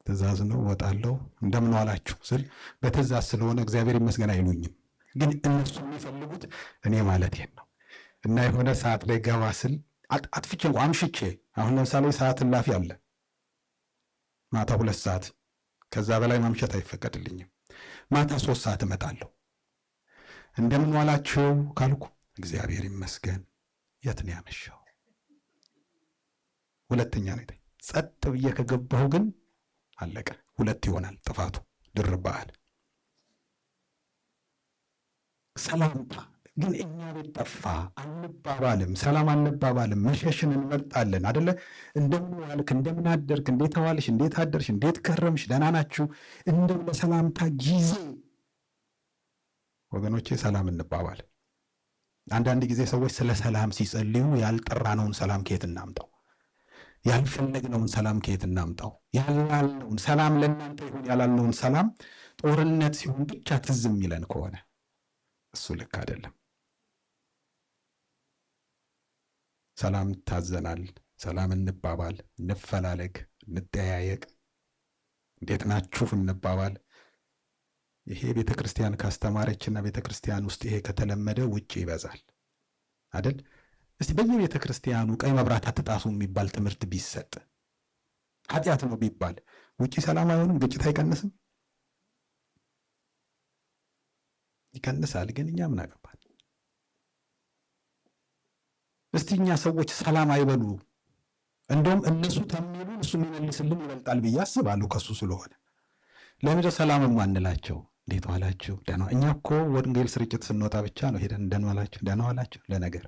ትእዛዝ ነው። ወጣለሁ እንደምን ዋላችሁ ስል በትእዛዝ ስለሆነ እግዚአብሔር ይመስገን አይሉኝም። ግን እነሱ የሚፈልጉት እኔ ማለቴን ነው። እና የሆነ ሰዓት ላይ ገባ ስል አጥፍቼ እንኳን አምሽቼ፣ አሁን ለምሳሌ ሰዓት እላፊ አለ ማታ 2 ሰዓት፣ ከዛ በላይ ማምሸት አይፈቀድልኝም። ማታ 3 ሰዓት እመጣለሁ። እንደምን ዋላችሁ ካልኩ እግዚአብሔር ይመስገን። የት ነው ያመሻው? ሁለተኛ ነው። ጸጥ ብዬ ከገባሁ ግን አለቀ። 2 ይሆናል ጥፋቱ። ድርብ በዓል ሰላምታ ግን እኛ ቤት ጠፋ። አንባባልም፣ ሰላም አንባባልም። መሸሽን እንመርጣለን አደለ? እንደምን ዋልክ፣ እንደምን አደርክ፣ እንዴት ዋልሽ፣ እንዴት አደርሽ፣ እንዴት ከረምሽ፣ ደህና ናችሁ? እንደው ለሰላምታ ጊዜ ወገኖቼ ሰላም እንባባል። አንዳንድ ጊዜ ሰዎች ስለ ሰላም ሲጸልዩ ያልጠራነውን ሰላም ከየት እናምጣው? ያልፈለግነውን ሰላም ከየት እናምጣው? ያላልነውን ሰላም ለእናንተ ይሁን ያላልነውን ሰላም ጦርነት ሲሆን ብቻ ትዝ የሚለን ከሆነ እሱ ልክ አይደለም። ሰላም ታዘናል። ሰላም እንባባል፣ እንፈላለግ፣ እንጠያየቅ፣ እንዴት ናችሁ እንባባል። ይሄ ቤተ ክርስቲያን ካስተማረችና ቤተ ክርስቲያን ውስጥ ይሄ ከተለመደ ውጭ ይበዛል አይደል? እስቲ በየቤተ ክርስቲያኑ ቀይ መብራት አትጣሱ የሚባል ትምህርት ቢሰጥ፣ ኃጢአት ነው ቢባል፣ ውጭ ሰላም አይሆንም? ግጭት አይቀንስም? ይቀንሳል። ግን እኛ ምን አገባን? እስቲ እኛ ሰዎች ሰላም አይበሉ፣ እንደውም እነሱ ተሚሉን እሱ የሚመልስልን ይበልጣል ብዬ አስባለሁ። ከሱ ስለሆነ ለምንድነው ሰላም ማንላቸው? እንዴት ዋላችሁ ደህና። እኛ እኮ ወንጌል ስርጭት ስንወጣ ብቻ ነው ሄደን እንደምን ዋላችሁ ደህና ዋላችሁ ለነገር።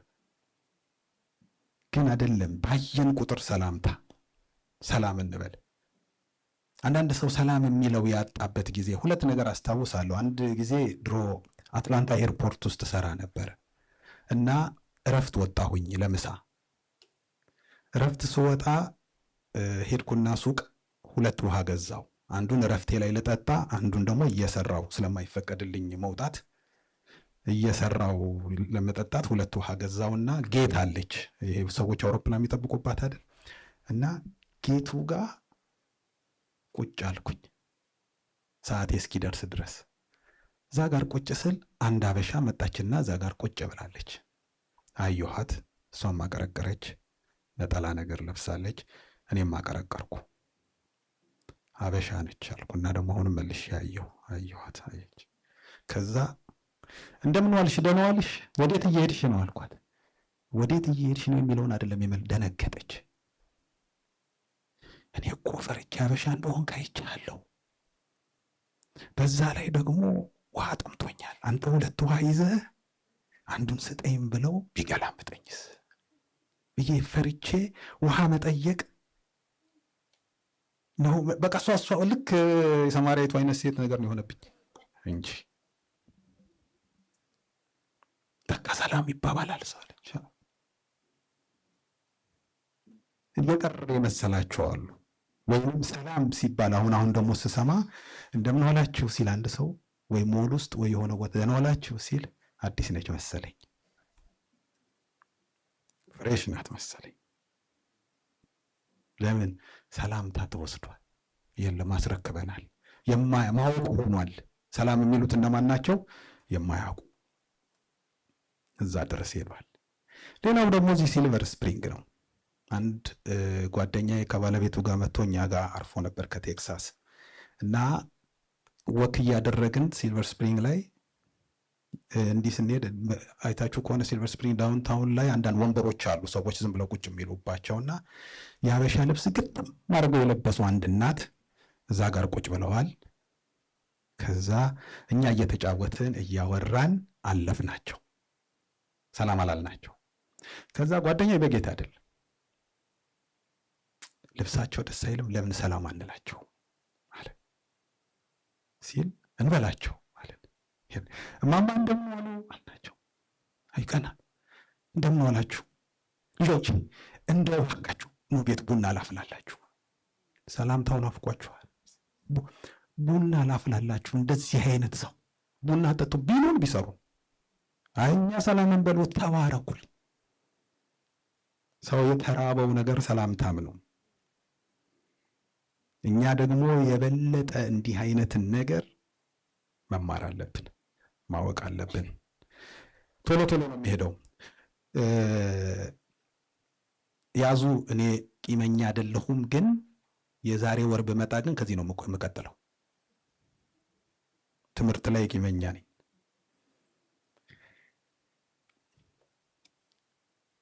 ግን አይደለም፣ ባየን ቁጥር ሰላምታ ሰላም እንበል። አንዳንድ ሰው ሰላም የሚለው ያጣበት ጊዜ 2 ነገር አስታውሳለሁ። አንድ ጊዜ ድሮ አትላንታ ኤርፖርት ውስጥ ሰራ ነበር እና እረፍት ወጣሁኝ ለምሳ። እረፍት ስወጣ ሄድኩና ሱቅ 2 ውሃ ገዛው። አንዱን እረፍቴ ላይ ልጠጣ፣ አንዱን ደግሞ እየሰራው ስለማይፈቀድልኝ መውጣት እየሰራው ለመጠጣት 2 ውሃ ገዛውና ጌት አለች፣ ይሄ ሰዎች አውሮፕላን የሚጠብቁባት አይደል? እና ጌቱ ጋር ቁጭ አልኩኝ ሰዓቴ እስኪደርስ ድረስ። እዛ ጋር ቁጭ ስል አንድ አበሻ መጣችና እዛ ጋር ቁጭ ብላለች። አየኋት። እሷም አቀረቀረች፣ ነጠላ ነገር ለብሳለች፣ እኔም አቀረቀርኩ። አበሻ ነች አልኩና ደግሞ አሁንም መልሼ አየኋት፣ አየች። ከዛ እንደምን ዋልሽ ደህና ዋልሽ፣ ወዴት እየሄድሽ ነው አልኳት። ወዴት እየሄድሽ ነው የሚለውን አይደለም የምል፣ ደነገጠች። እኔ እኮ ፈርቼ አበሻ እንደሆንክ አይቻለሁ፣ በዛ ላይ ደግሞ ውሃ ጠምቶኛል፣ አንተ 2 ውሃ ይዘህ አንዱን ስጠኝ ብለው ቢገላምጠኝስ ብዬ ፈርቼ ውሃ መጠየቅ ነው። በቃ እሷ ልክ የሰማርያዊቱ አይነት ሴት ነገር ነው የሆነብኝ እንጂ በቃ ሰላም ይባባላል ሰው አለች። እየቀረ የመሰላቸው አሉ። ወይም ሰላም ሲባል አሁን ደግሞ ስሰማ እንደምን ዋላችሁ ሲል አንድ ሰው ወይ ሞል ውስጥ ወይ የሆነ ቦታ ደህና ዋላችሁ ሲል አዲስ ነች መሰለኝ፣ ፍሬሽ ናት መሰለኝ። ለምን ሰላምታ ተወስዷል፣ የለም አስረክበናል። ማወቅ ሆኗል። ሰላም የሚሉት እነማን ናቸው? የማያውቁ እዛ ድረስ ሄዷል። ሌላው ደግሞ እዚህ ሲልቨር ስፕሪንግ ነው። አንድ ጓደኛዬ ከባለቤቱ ጋር መጥቶ እኛ ጋር አርፎ ነበር ከቴክሳስ እና ወክ እያደረግን ሲልቨር ስፕሪንግ ላይ እንዲህ ስንሄድ አይታችሁ ከሆነ ሲልቨር ስፕሪንግ ዳውንታውን ላይ አንዳንድ ወንበሮች አሉ ሰዎች ዝም ብለው ቁጭ የሚሉባቸውና የሀበሻ ልብስ ግጥም አድርገው የለበሱ አንድ እናት እዛ ጋር ቁጭ ብለዋል። ከዛ እኛ እየተጫወትን እያወራን አለፍናቸው፣ ሰላም አላልናቸው። ከዛ ጓደኛዬ በጌታ አይደል ልብሳቸው ደስ አይልም፣ ለምን ሰላም አንላቸው አለ ሲል እንበላቸው ማለት እማማ እንደምን ዋሉ አልናቸው። አይቀና እንደምን ዋላችሁ ልጆች፣ እንደው እባካችሁ ኑ ቤት ቡና ላፍላላችሁ። ሰላምታው ናፍቋችኋል። ቡና ላፍላላችሁ። እንደዚህ አይነት ሰው ቡና ጠጡ ቢሉን ቢሰሩ እኛ ሰላም እንበሉ ተባረኩል። ሰው የተራበው ነገር ሰላምታም ነው። እኛ ደግሞ የበለጠ እንዲህ አይነትን ነገር መማር አለብን፣ ማወቅ አለብን። ቶሎ ቶሎ ነው የሚሄደው። ያዙ እኔ ቂመኛ አይደለሁም፣ ግን የዛሬ ወር ብመጣ ግን ከዚህ ነው የምቀጥለው። ትምህርት ላይ ቂመኛ ነኝ።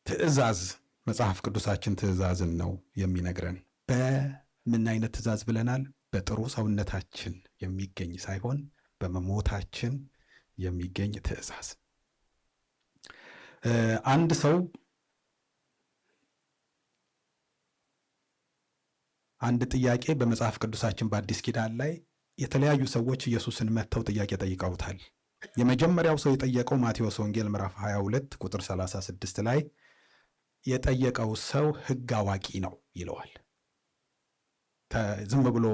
ትእዛዝ፣ መጽሐፍ ቅዱሳችን ትእዛዝን ነው የሚነግረን። በምን አይነት ትእዛዝ ብለናል? በጥሩ ሰውነታችን የሚገኝ ሳይሆን በመሞታችን የሚገኝ ትእዛዝ። አንድ ሰው አንድ ጥያቄ በመጽሐፍ ቅዱሳችን በአዲስ ኪዳን ላይ የተለያዩ ሰዎች ኢየሱስን መጥተው ጥያቄ ጠይቀውታል። የመጀመሪያው ሰው የጠየቀው ማቴዎስ ወንጌል ምዕራፍ 22 ቁጥር 36 ላይ የጠየቀው ሰው ሕግ አዋቂ ነው ይለዋል። ዝም ብሎ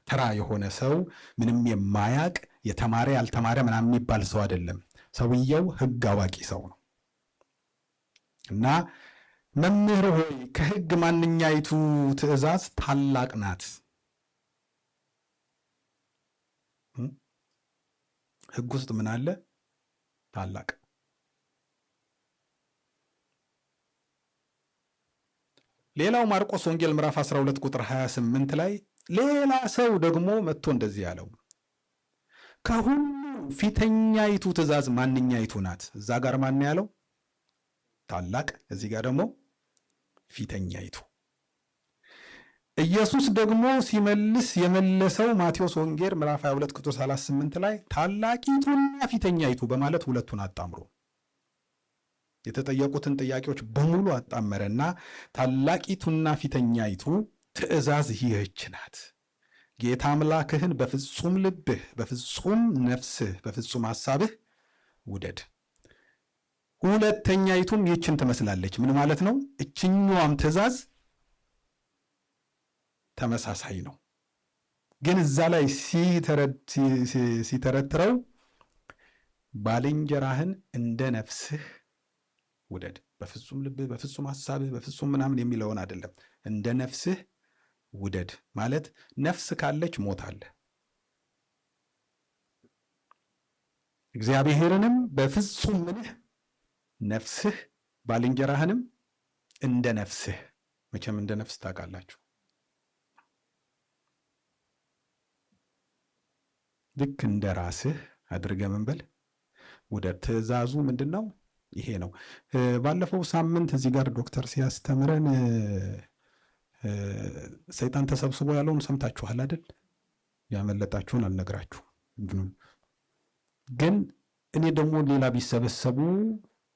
ተራ የሆነ ሰው ምንም የማያቅ የተማረ ያልተማረ ምናምን የሚባል ሰው አይደለም። ሰውየው ሕግ አዋቂ ሰው ነው እና መምህር ሆይ ከሕግ ማንኛይቱ ትእዛዝ ታላቅ ናት? ሕግ ውስጥ ምን አለ? ታላቅ። ሌላው ማርቆስ ወንጌል ምዕራፍ 12 ቁጥር 28 ላይ ሌላ ሰው ደግሞ መጥቶ እንደዚህ ያለው ከሁሉ ፊተኛይቱ ትእዛዝ ማንኛይቱ ናት? እዛ ጋር ማን ያለው? ታላቅ። እዚህ ጋር ደግሞ ፊተኛይቱ። ኢየሱስ ደግሞ ሲመልስ የመለሰው ማቴዎስ ወንጌል ምዕራፍ 22 ቁጥር 38 ላይ ታላቂቱና ፊተኛይቱ በማለት ሁለቱን አጣምሮ የተጠየቁትን ጥያቄዎች በሙሉ አጣመረና ታላቂቱና ፊተኛይቱ ትእዛዝ ይህች ናት፣ ጌታ አምላክህን በፍጹም ልብህ፣ በፍጹም ነፍስህ፣ በፍጹም ሐሳብህ ውደድ። ሁለተኛይቱም ይህችን ትመስላለች። ምን ማለት ነው? እችኛዋም ትእዛዝ ተመሳሳይ ነው፣ ግን እዛ ላይ ሲተረትረው ባልንጀራህን እንደ ነፍስህ ውደድ። በፍጹም ልብህ፣ በፍጹም ሐሳብህ፣ በፍጹም ምናምን የሚለውን አይደለም። እንደ ነፍስህ ውደድ ማለት ነፍስ ካለች ሞት አለ። እግዚአብሔርንም በፍጹም ምንህ ነፍስህ፣ ባልንጀራህንም እንደ ነፍስህ። መቼም እንደ ነፍስ ታውቃላችሁ። ልክ እንደ ራስህ አድርገህ ምን በል ውደድ። ትእዛዙ ምንድን ነው? ይሄ ነው። ባለፈው ሳምንት እዚህ ጋር ዶክተር ሲያስተምረን ሰይጣን ተሰብስቦ ያለውን ሰምታችኋል አይደል? ያመለጣችሁን አልነግራችሁም። ግን እኔ ደግሞ ሌላ ቢሰበሰቡ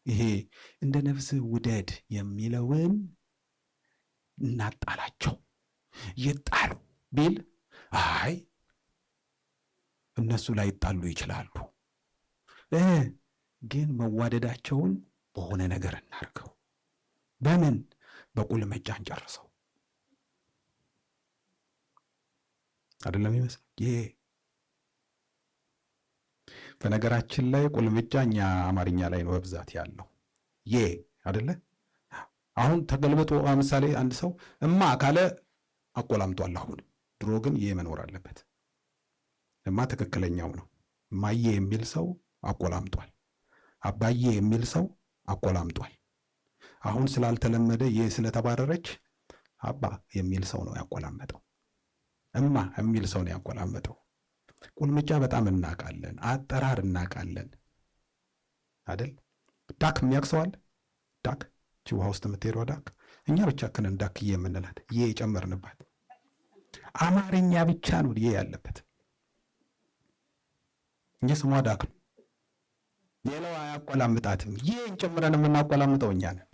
ይሄ እንደ ነፍስህ ውደድ የሚለውን እናጣላቸው፣ ይጣሉ ቢል አይ እነሱ ላይ ይጣሉ ይችላሉ፣ ግን መዋደዳቸውን በሆነ ነገር እናርገው። በምን? በቁልምጫ እንጨርሰው። አይደለም ይመስል ይሄ በነገራችን ላይ ቁልምጫ እኛ አማርኛ ላይ ነው በብዛት ያለው አይደለ? አሁን ተገልብጦ ለምሳሌ አንድ ሰው እማ ካለ አቆላምጧል። አሁን ድሮ ግን መኖር አለበት። እማ ትክክለኛው ነው። እማዬ የሚል ሰው አቆላምጧል። አባዬ የሚል ሰው አቆላምጧል። አሁን ስላልተለመደ ስለተባረረች አባ የሚል ሰው ነው ያቆላመጠው። እማ የሚል ሰው ነው ያቆላመጠው። ቁልምጫ በጣም እናቃለን፣ አጠራር እናቃለን አይደል? ዳክ የሚያቅሰዋል። ዳክ ውሃ ውስጥ የምትሄደው ዳክ እኛ ብቻ ክንን ዳክዬ የምንላት የጨመርንባት አማርኛ ብቻ ነው ያለበት እንጂ ስሟ ዳክ ነው። ሌላው አያቆላምጣትም። ጨምረን የምናቆላምጠው እኛ ነን።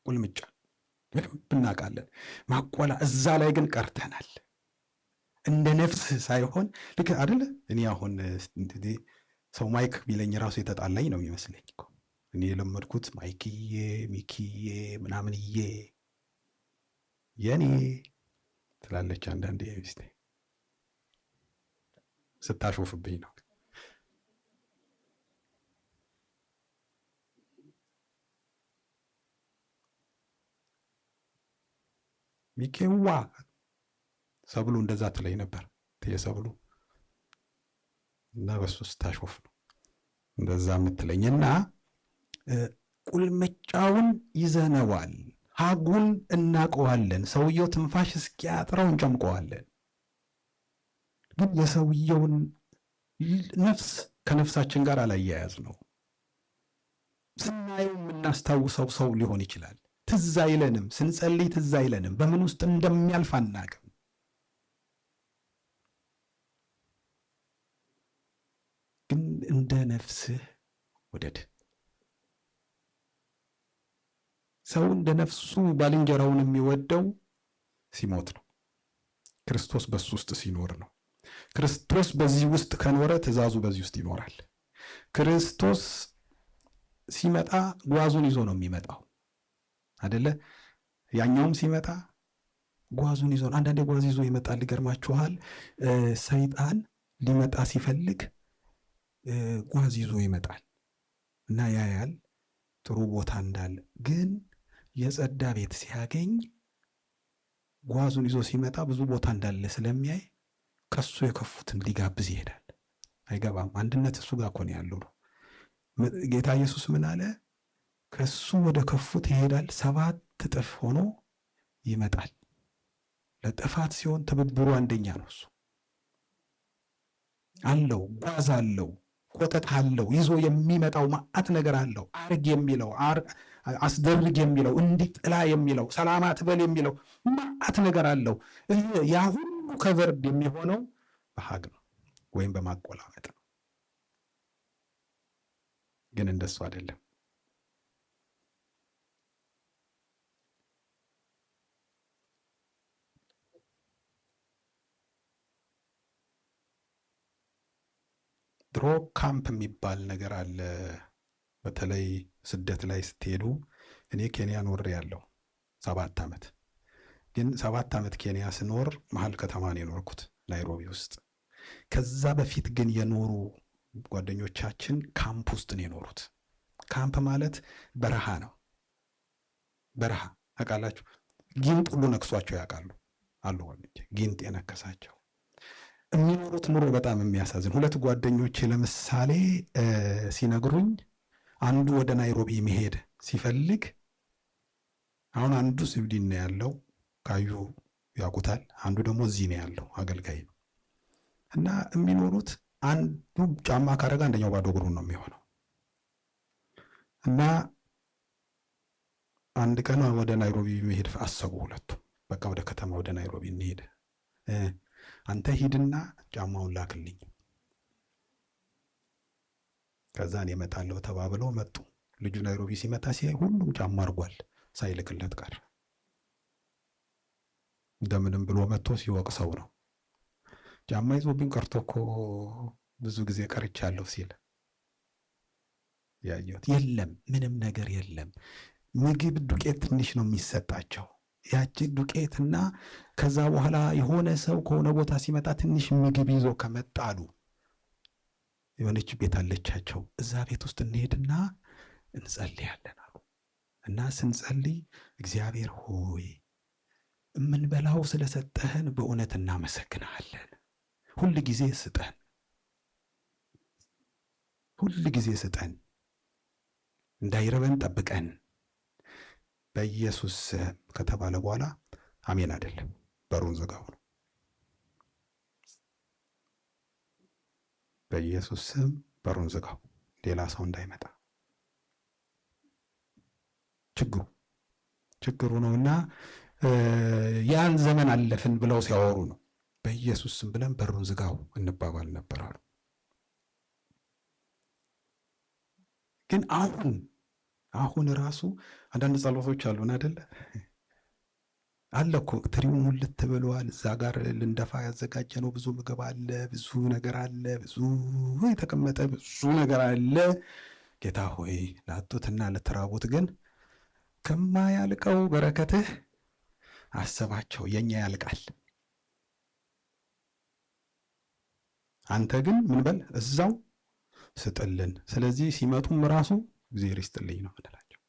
ቁልምጫ እናውቃለን። እዛ ላይ ግን ቀርተናል። እንደ ነፍስ ሳይሆን ልክ አይደለ? እኔ አሁን ሰው ማይክ ቢለኝ ራሱ የተጣላኝ ነው የሚመስለኝ እኮ። እኔ የለመድኩት ማይክዬ፣ ሚኪዬ፣ ምናምንዬ የኔ ትላለች አንዳንዴ ሚስቴ ስታሾፍብኝ ነው። ሚኬዋ ሰብሉ እንደዛ ትለኝ ነበር። የሰብሉ እና በሱ ስታሾፍ ነው እንደዛ የምትለኝ። እና ቁልምጫውን ይዘነዋል፣ ሀጉን እናቀዋለን። ሰውየው ትንፋሽ እስኪያጥረው እንጨምቀዋለን። ግን የሰውየውን ነፍስ ከነፍሳችን ጋር አላያያዝ ነው። ስናየው የምናስታውሰው ሰው ሊሆን ይችላል። ትዝ አይለንም። ስንጸልይ ትዝ አይለንም። በምን ውስጥ እንደሚያልፍ አናቅም። ግን እንደ ነፍስህ ውደድ። ሰው እንደ ነፍሱ ባልንጀራውን የሚወደው ሲሞት ነው። ክርስቶስ በሱ ውስጥ ሲኖር ነው። ክርስቶስ በዚህ ውስጥ ከኖረ ትእዛዙ በዚህ ውስጥ ይኖራል። ክርስቶስ ሲመጣ ጓዙን ይዞ ነው የሚመጣው አይደለ? ያኛውም ሲመጣ ጓዙን ይዞ ነው። አንዳንዴ ጓዝ ይዞ ይመጣል። ይገርማችኋል። ሰይጣን ሊመጣ ሲፈልግ ጓዝ ይዞ ይመጣል እና ያያል ጥሩ ቦታ እንዳለ። ግን የጸዳ ቤት ሲያገኝ ጓዙን ይዞ ሲመጣ ብዙ ቦታ እንዳለ ስለሚያይ ከሱ የከፉትን ሊጋብዝ ይሄዳል። አይገባም። አንድነት እሱ ጋር እኮ ነው ያለው ነው። ጌታ ኢየሱስ ምን አለ? ከሱ ወደ ከፉት ይሄዳል፣ 7 እጥፍ ሆኖ ይመጣል። ለጥፋት ሲሆን ትብብሩ አንደኛ ነው። እሱ አለው፣ ጓዝ አለው፣ ቆጠት አለው፣ ይዞ የሚመጣው ማዕት ነገር አለው። አርግ የሚለው አስደርግ የሚለው እንዲጥላ የሚለው ሰላም አትበል የሚለው ማዕት ነገር አለው። ያ ሁሉ ከቨርድ የሚሆነው በሀግ ነው ወይም በማቆላመጥ ነው። ግን እንደሱ አይደለም። ድሮ ካምፕ የሚባል ነገር አለ። በተለይ ስደት ላይ ስትሄዱ፣ እኔ ኬንያ ኖር ያለው 7 ዓመት። ግን 7 ዓመት ኬንያ ስኖር መሀል ከተማ ነው የኖርኩት፣ ናይሮቢ ውስጥ። ከዛ በፊት ግን የኖሩ ጓደኞቻችን ካምፕ ውስጥ ነው የኖሩት። ካምፕ ማለት በረሃ ነው። በረሃ አውቃላችሁ። ጊንጥ ሁሉ ነክሷቸው ያውቃሉ አሉ። ጊንጥ የነከሳቸው የሚኖሩት ኑሮ በጣም የሚያሳዝን። 2 ጓደኞቼ ለምሳሌ ሲነግሩኝ አንዱ ወደ ናይሮቢ መሄድ ሲፈልግ፣ አሁን አንዱ ስዊድን ነው ያለው፣ ካዩ ያውቁታል። አንዱ ደግሞ እዚህ ነው ያለው፣ አገልጋይ ነው። እና የሚኖሩት አንዱ ጫማ ካረጋ አንደኛው ባዶ እግሩን ነው የሚሆነው። እና አንድ ቀን ወደ ናይሮቢ መሄድ አሰቡ ሁለቱም። በቃ ወደ ከተማ ወደ ናይሮቢ እንሄድ፣ አንተ ሂድና ጫማውን ላክልኝ፣ ከዛ እኔ እመጣለሁ ተባብለው መጡ። ልጁ ናይሮቢ ሲመጣ ሲያይ ሁሉም ጫማ አድርጓል፣ ሳይልክለት ቀረ። እንደምንም ብሎ መጥቶ ሲወቅሰው ነው። ጫማ ይዞብኝ ቀርቶ እኮ ብዙ ጊዜ ቀርቻለሁ ሲል ያየሁት። የለም ምንም ነገር የለም። ምግብ ዱቄት ትንሽ ነው የሚሰጣቸው። ያቺ ዱቄትና ከዛ በኋላ የሆነ ሰው ከሆነ ቦታ ሲመጣ ትንሽ ምግብ ይዞ ከመጣሉ የሆነች ቤት አለቻቸው። እዛ ቤት ውስጥ እንሄድና እንጸልያለን አሉ። እና ስንጸልይ እግዚአብሔር ሆይ የምንበላው ስለሰጠህን በእውነት እናመሰግናለን። ሁል ጊዜ ስጠን፣ ሁል ጊዜ ስጠን፣ እንዳይረበን ጠብቀን በኢየሱስ ከተባለ በኋላ አሜን አይደለም፣ በሩን ዝጋው ነው። በኢየሱስ ስም በሩን ዝጋው፣ ሌላ ሰው እንዳይመጣ። ችግሩ ነውና ያን ዘመን አለፍን ብለው ሲያወሩ ነው። በኢየሱስ ስም ብለን በሩን ዝጋው እንባባል ነበር አሉ። ግን አሁን ራሱ አንዳንድ ጸሎቶች አሉን አይደለ? አለ እኮ ትሪው ሙልት ብሏል። እዛ ጋር ልንደፋ ያዘጋጀነው ብዙ ምግብ አለ፣ ብዙ ነገር አለ፣ ብዙ የተቀመጠ ብዙ ነገር አለ። ጌታ ሆይ ላጡትና ለተራቡት ግን ከማያልቀው በረከትህ አሰባቸው። የኛ ያልቃል። አንተ ግን ምን በል እዛው ስጥልን። ስለዚህ ሲመጡም ራሱ እግዚአብሔር ይስጥልኝ ነው የምንላቸው።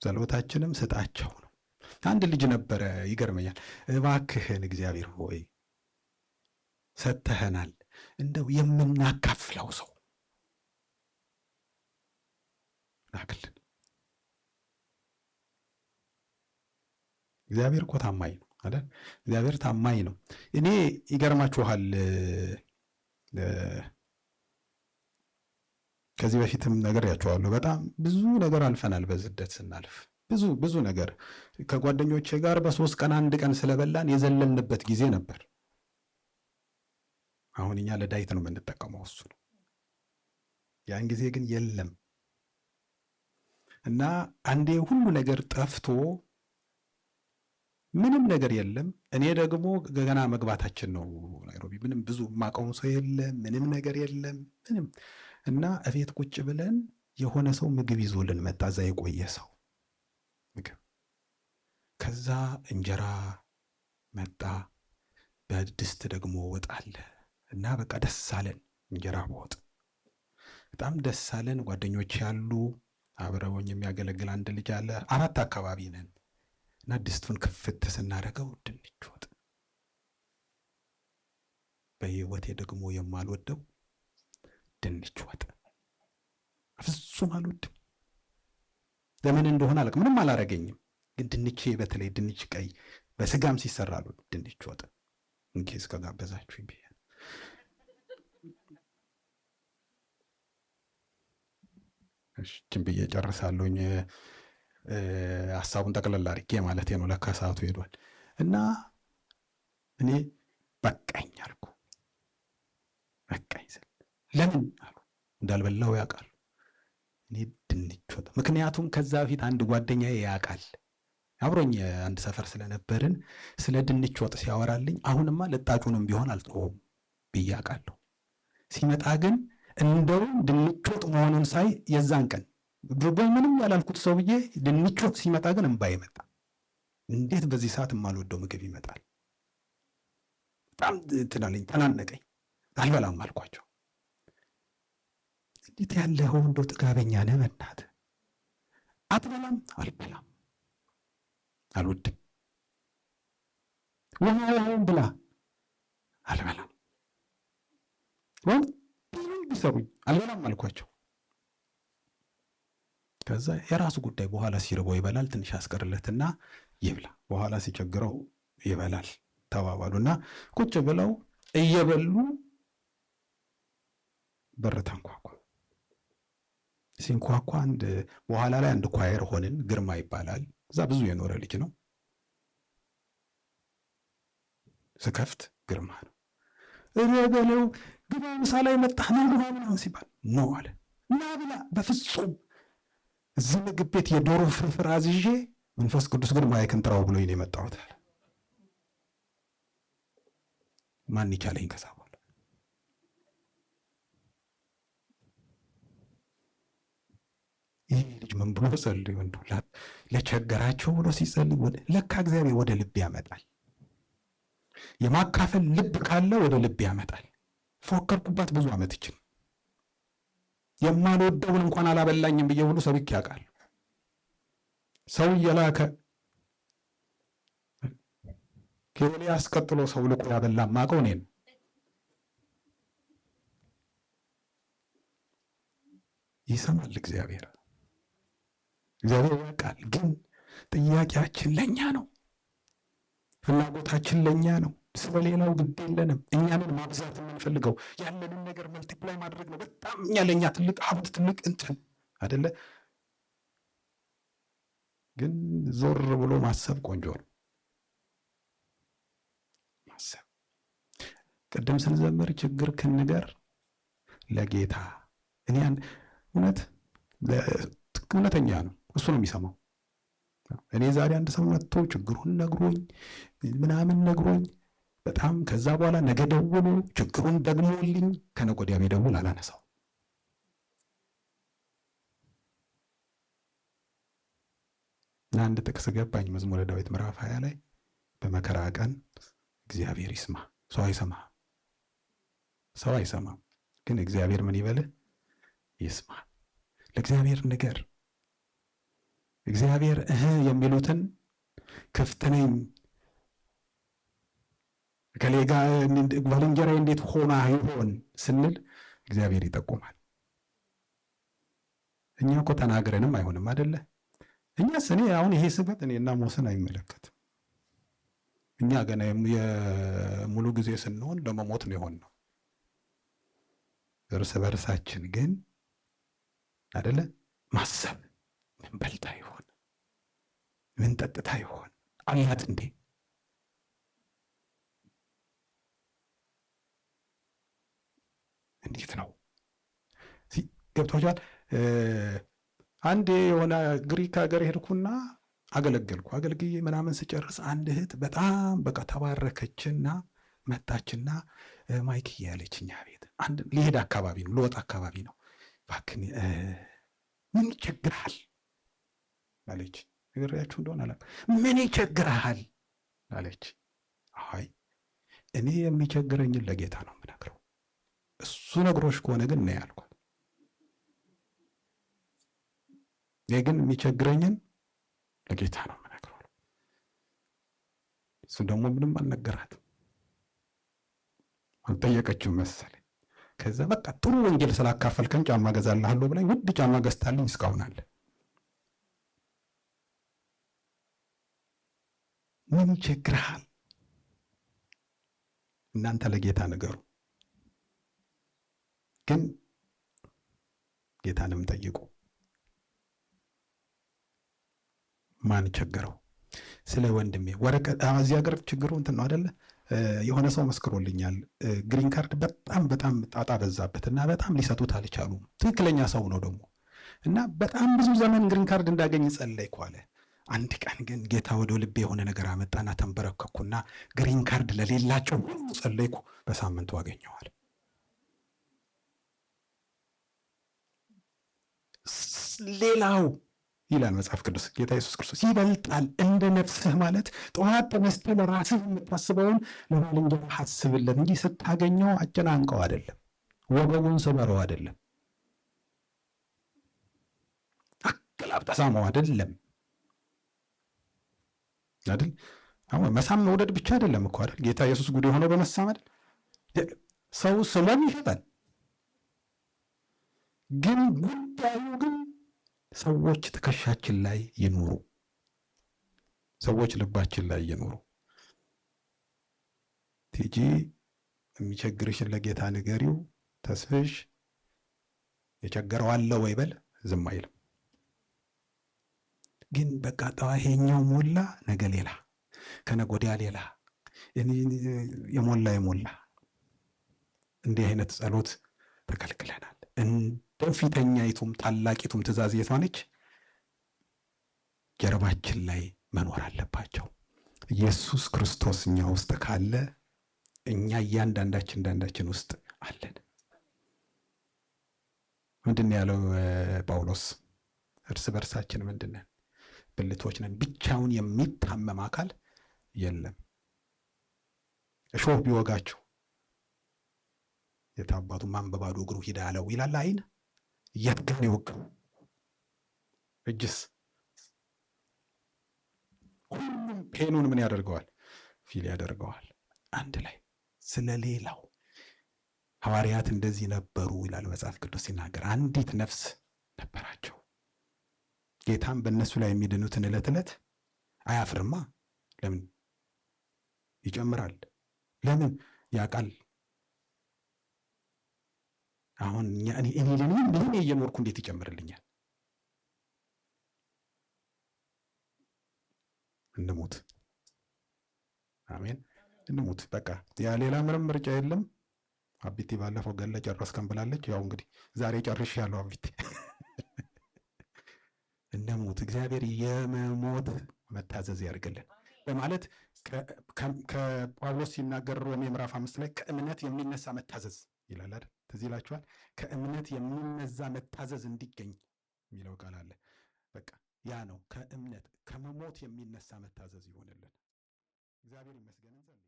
ጸሎታችንም ስጣቸው ነው። አንድ ልጅ ነበረ፣ ይገርመኛል። እባክህን እግዚአብሔር ሆይ ሰጥተኸናል፣ እንደው የምናካፍለው ሰው ላክልን። እግዚአብሔር እኮ ታማኝ ነው አይደል? እግዚአብሔር ታማኝ ነው። እኔ ይገርማችኋል፣ ከዚህ በፊትም ነግሬያችኋለሁ። በጣም ብዙ ነገር አልፈናል። በስደት ስናልፍ ብዙ ነገር ከጓደኞቼ ጋር በ3 ቀን 1 ቀን ስለበላን የዘለልንበት ጊዜ ነበር። አሁን እኛ ለዳይት ነው የምንጠቀመው፣ እሱ ነው። ያን ጊዜ ግን የለም እና አንዴ ሁሉ ነገር ጠፍቶ ምንም ነገር የለም። እኔ ደግሞ ገና መግባታችን ነው ናይሮቢ። ምንም ብዙ ማቀሙ ሰው የለም፣ ምንም ነገር የለም ምንም። እና እቤት ቁጭ ብለን የሆነ ሰው ምግብ ይዞልን መጣ፣ እዛ የቆየ ሰው ምግብ። ከዛ እንጀራ መጣ፣ በድስት ደግሞ ወጥ አለ። እና በቃ ደስ አለን፣ እንጀራ በወጥ በጣም ደስ አለን። ጓደኞች ያሉ አብረውኝ የሚያገለግል አንድ ልጅ አለ። 4 አካባቢ ነን። እና ድስቱን ክፍት ስናደርገው ድንች ወጥ። በህይወቴ ደግሞ የማልወደው ድንች ወጥ ፍጹም አልወድም። ለምን እንደሆነ አላውቅም። ምንም አላረገኝም። ግን ድንቼ በተለይ ድንች ቀይ በስጋም ሲሰራ አልወድም። ድንች ወጥ እንኬስ ከጋበዛችሁ ይብያ እሺ ብዬ ጨርሳለሁኝ። ሐሳቡን ጠቅለል አድርጌ ማለት ነው። ለካ ሰዓቱ ሄዷል። እና እኔ በቃኝ አልኩ። በቃኝ ስል ለምን አሉ፣ እንዳልበላው ያውቃል። እኔ ድንች ወጥ፣ ምክንያቱም ከዛ በፊት አንድ ጓደኛዬ ያውቃል፣ አብሮኝ አንድ ሰፈር ስለነበርን ስለ ድንች ወጥ ሲያወራልኝ አሁንማ ልጣጩንም ቢሆን አልተወውም ብዬ አውቃለሁ። ሲመጣ ግን እንደውም ድንች ወጥ መሆኑን ሳይ የዛን ቀን ምንም ያላልኩት ሰውዬ ድንች ወጥ ሲመጣ ግን እንባዬ መጣ። እንዴት በዚህ ሰዓት የማልወደው ምግብ ይመጣል? በጣም ትናለኝ፣ ተናነቀኝ። አልበላም አልኳቸው። እንዴት ያለኸው እንደው ጥጋበኛ ነህ በእናትህ። አትበላም? አልበላም፣ አልወድም። ውሃውን ብላ፣ አልበላም። ወን ቢሰሩኝ አልበላም አልኳቸው። ከዛ የራሱ ጉዳይ፣ በኋላ ሲርቦ ይበላል፣ ትንሽ ያስቀርለትና ይብላ፣ በኋላ ሲቸግረው ይበላል ተባባሉና ቁጭ ብለው እየበሉ በር ተንኳኳ። ሲንኳኳ በኋላ ላይ አንድ ኳየር ሆንን። ግርማ ይባላል፣ እዛ ብዙ የኖረ ልጅ ነው። ስከፍት ግርማ ነው። እበለው ግባ፣ ምሳ ላይ መጣህ ነው ግባ ምናምን ሲባል ኖ አለ። እና ብላ፣ በፍጹም እዚህ ምግብ ቤት የዶሮ ፍርፍር አዝዤ መንፈስ ቅዱስ ግን ማይክን ጥራው ብሎኝ ነው የመጣሁት። ማን ይቻለኝ ከዛ በኋላ ይህ ልጅ ምን ብሎ ጸልዮ እንደው ለቸገራቸው ብሎ ሲጸልይ ለካ እግዚአብሔር ወደ ልብ ያመጣል። የማካፈል ልብ ካለ ወደ ልብ ያመጣል። ፎከርኩባት ብዙ ዓመት ይችል የማልወደውን እንኳን አላበላኝም ብዬ ሁሉ ሰብክ ያውቃል። ሰው እየላከ ከኤልያስ ቀጥሎ ሰው ልቆ ያበላ ማቀው እኔን ይሰማል እግዚአብሔር ያውቃል። ግን ጥያቄያችን ለኛ ነው፣ ፍላጎታችን ለኛ ነው። ስለሌላው ግድ የለንም። እኛንን ማብዛት የምንፈልገው ያለንን ነገር መልቲፕላይ ማድረግ ነው። በጣም እኛ ለኛ ትልቅ ሀብት ትልቅ እንትን አይደለ? ግን ዞር ብሎ ማሰብ ቆንጆ ነው። ማሰብ ቅድም ስንዘምር ችግር ክንገር ለጌታ እኔ እውነተኛ ነው፣ እሱ ነው የሚሰማው። እኔ ዛሬ አንድ ሰው መጥቶ ችግሩን ነግሮኝ ምናምን ነግሮኝ በጣም ከዛ በኋላ ነገ ደውሎ ችግሩን ደግሞልኝ ከነገ ወዲያ ቢደውል አላነሳው። አንድ ጥቅስ ገባኝ። መዝሙረ ዳዊት ምዕራፍ 20 ላይ በመከራ ቀን እግዚአብሔር ይስማ። ሰው አይሰማም፣ ግን እግዚአብሔር ምን ይበል ይስማ። ለእግዚአብሔር ነገር እግዚአብሔር የሚሉትን ክፍት ነኝ ከሌጋ ባልንጀራዬ እንዴት ሆና ይሆን ስንል እግዚአብሔር ይጠቁማል። እኛ እኮ ተናግረንም አይሆንም አይደለ? እኛስ እኔ አሁን ይሄ ስበት እኔና ሞስን አይመለከትም። እኛ ገና የሙሉ ጊዜ ስንሆን ለመሞት ነው የሆነው። እርስ በርሳችን ግን አይደለ ማሰብ ምን በልታ ይሆን ምን ጠጥታ ይሆን አላት እንዴ? እንዴት ነው ገብቷችኋል? አንዴ የሆነ ግሪክ ሀገር ሄድኩና አገልግዬ ምናምን ስጨርስ አንድ እህት በጣም በቃ ተባረከችና መጣችና ማይክ ያለችኛ ቤት አንድ ሊሄድ አካባቢ ነው ልወጣ አካባቢ ነው ባክን ምን ይቸግራል አለች። ነገርያችሁ እንደሆነ አላ ምን ይቸግራል አለች። አይ እኔ የሚቸግረኝን ለጌታ ነው የምነግረው፣ እሱ ነግሮሽ ከሆነ ግን ነው ያልኳት። እኔ ግን የሚቸግረኝን ለጌታ ነው የምነግረው። እሱ ደግሞ ምንም አልነገራትም፣ አልጠየቀችም መሰለኝ። ከዛ በቃ ጥሩ ወንጌል ስላካፈልከን ጫማ ገዛልሃለሁ ብላኝ ውድ ጫማ ገዝታልኝ እስካሁን አለ። ምን ይቸግራል? እናንተ ለጌታ ንገሩ፣ ግን ጌታንም ጠይቁ። ማን ቸገረው? ስለ ወንድሜ ወረቀት እዚህ ሀገር ችግሩ እንትን ነው አይደለ? የሆነ ሰው መስክሮልኛል። ግሪን ካርድ በጣም ጣጣ በዛበትና በጣም ሊሰጡት አልቻሉም። ትክክለኛ ሰው ነው ደግሞ እና በጣም ብዙ ዘመን ግሪን ካርድ እንዳገኝ ጸለይኩ አለ። አንድ ቀን ግን ጌታ ወደ ልቤ የሆነ ነገር አመጣና ተንበረከኩና ግሪን ካርድ ለሌላቸው ሁሉ ጸለይኩ። በሳምንቱ አገኘዋል። ሌላው ይላል መጽሐፍ ቅዱስ ጌታ ኢየሱስ ክርስቶስ ይበልጣል። እንደ ነፍስህ ማለት ጠዋት ተነስተህ ለራስህ የምታስበውን ለባልንጀራህ አስብለት እንጂ ስታገኘው አጨናንቀው አይደለም፣ ወገቡን ስበረው አይደለም፣ አገላብጠህ ሳመው አይደለም አይደል? አሁን መሳም መውደድ ብቻ አይደለም እኮ አይደል? ጌታ ኢየሱስ ጉድ የሆነው በመሳም አይደል? ሰው ስሞም ይሸጣል። ግን ጉዳዩ ግን ሰዎች ትከሻችን ላይ ይኑሩ፣ ሰዎች ልባችን ላይ ይኑሩ። ቲጂ የሚቸግርሽን ለጌታ ንገሪው። ተስፍሽ የቸገረው አለ ወይ በል፣ ዝም አይልም። ግን በቃ ጠዋሄኛው ሞላ፣ ነገ ሌላ፣ ከነገ ወዲያ ሌላ፣ የሞላ እንዲህ አይነት ጸሎት ተከልክለናል። እንደው ፊተኛይቱም ታላቂቱም ትእዛዝ የቷ ነች? ጀርባችን ላይ መኖር አለባቸው። ኢየሱስ ክርስቶስ እኛ ውስጥ ካለ እኛ እያንዳንዳችን ውስጥ አለን። ምንድን ያለው ጳውሎስ? እርስ በርሳችን ምንድን ነን? ብልቶች ነን። ብቻውን የሚታመም አካል የለም። እሾህ ቢወጋችሁ የታባቱ ማን በባዶ እግሩ ሂድ አለው ይላል አይን? የት ግን ይወጋው? እጅስ? ሁሉም ፔኑን ምን ያደርገዋል? ፊል ያደርገዋል አንድ ላይ። ስለሌላው ሐዋርያት እንደዚህ ነበሩ ይላል መጽሐፍ ቅዱስ ሲናገር። አንዲት ነፍስ ነበራቸው። ጌታም በእነሱ ላይ የሚድኑትን ዕለት ዕለት አያፍርማ። ለምን ይጨምራል? ለምን ያውቃል? አሁን እኔ እየኖርኩ እንዴት ይጨምርልኛል? እንሙት። አሜን። እንሙት። በቃ ያ ሌላ ምንም ምርጫ የለም። አቢቲ ባለፈው ገለ ጨረስከን ብላለች። ያው እንግዲህ ዛሬ ጨርሻለሁ አቢቲ። እንሙት። እግዚአብሔር የመሞት መታዘዝ ያድርግልን በማለት ከጳውሎስ ሲናገር ሮሜ ምዕራፍ 5 ላይ ከእምነት የሚነሳ መታዘዝ ይላል አይደል? ትዝ ይላችኋል። ከእምነት የሚነሳ መታዘዝ እንዲገኝ የሚለው ቃል አለ። በቃ ያ ነው። ከእምነት ከመሞት የሚነሳ መታዘዝ ይሆንልን። እግዚአብሔር ይመስገን።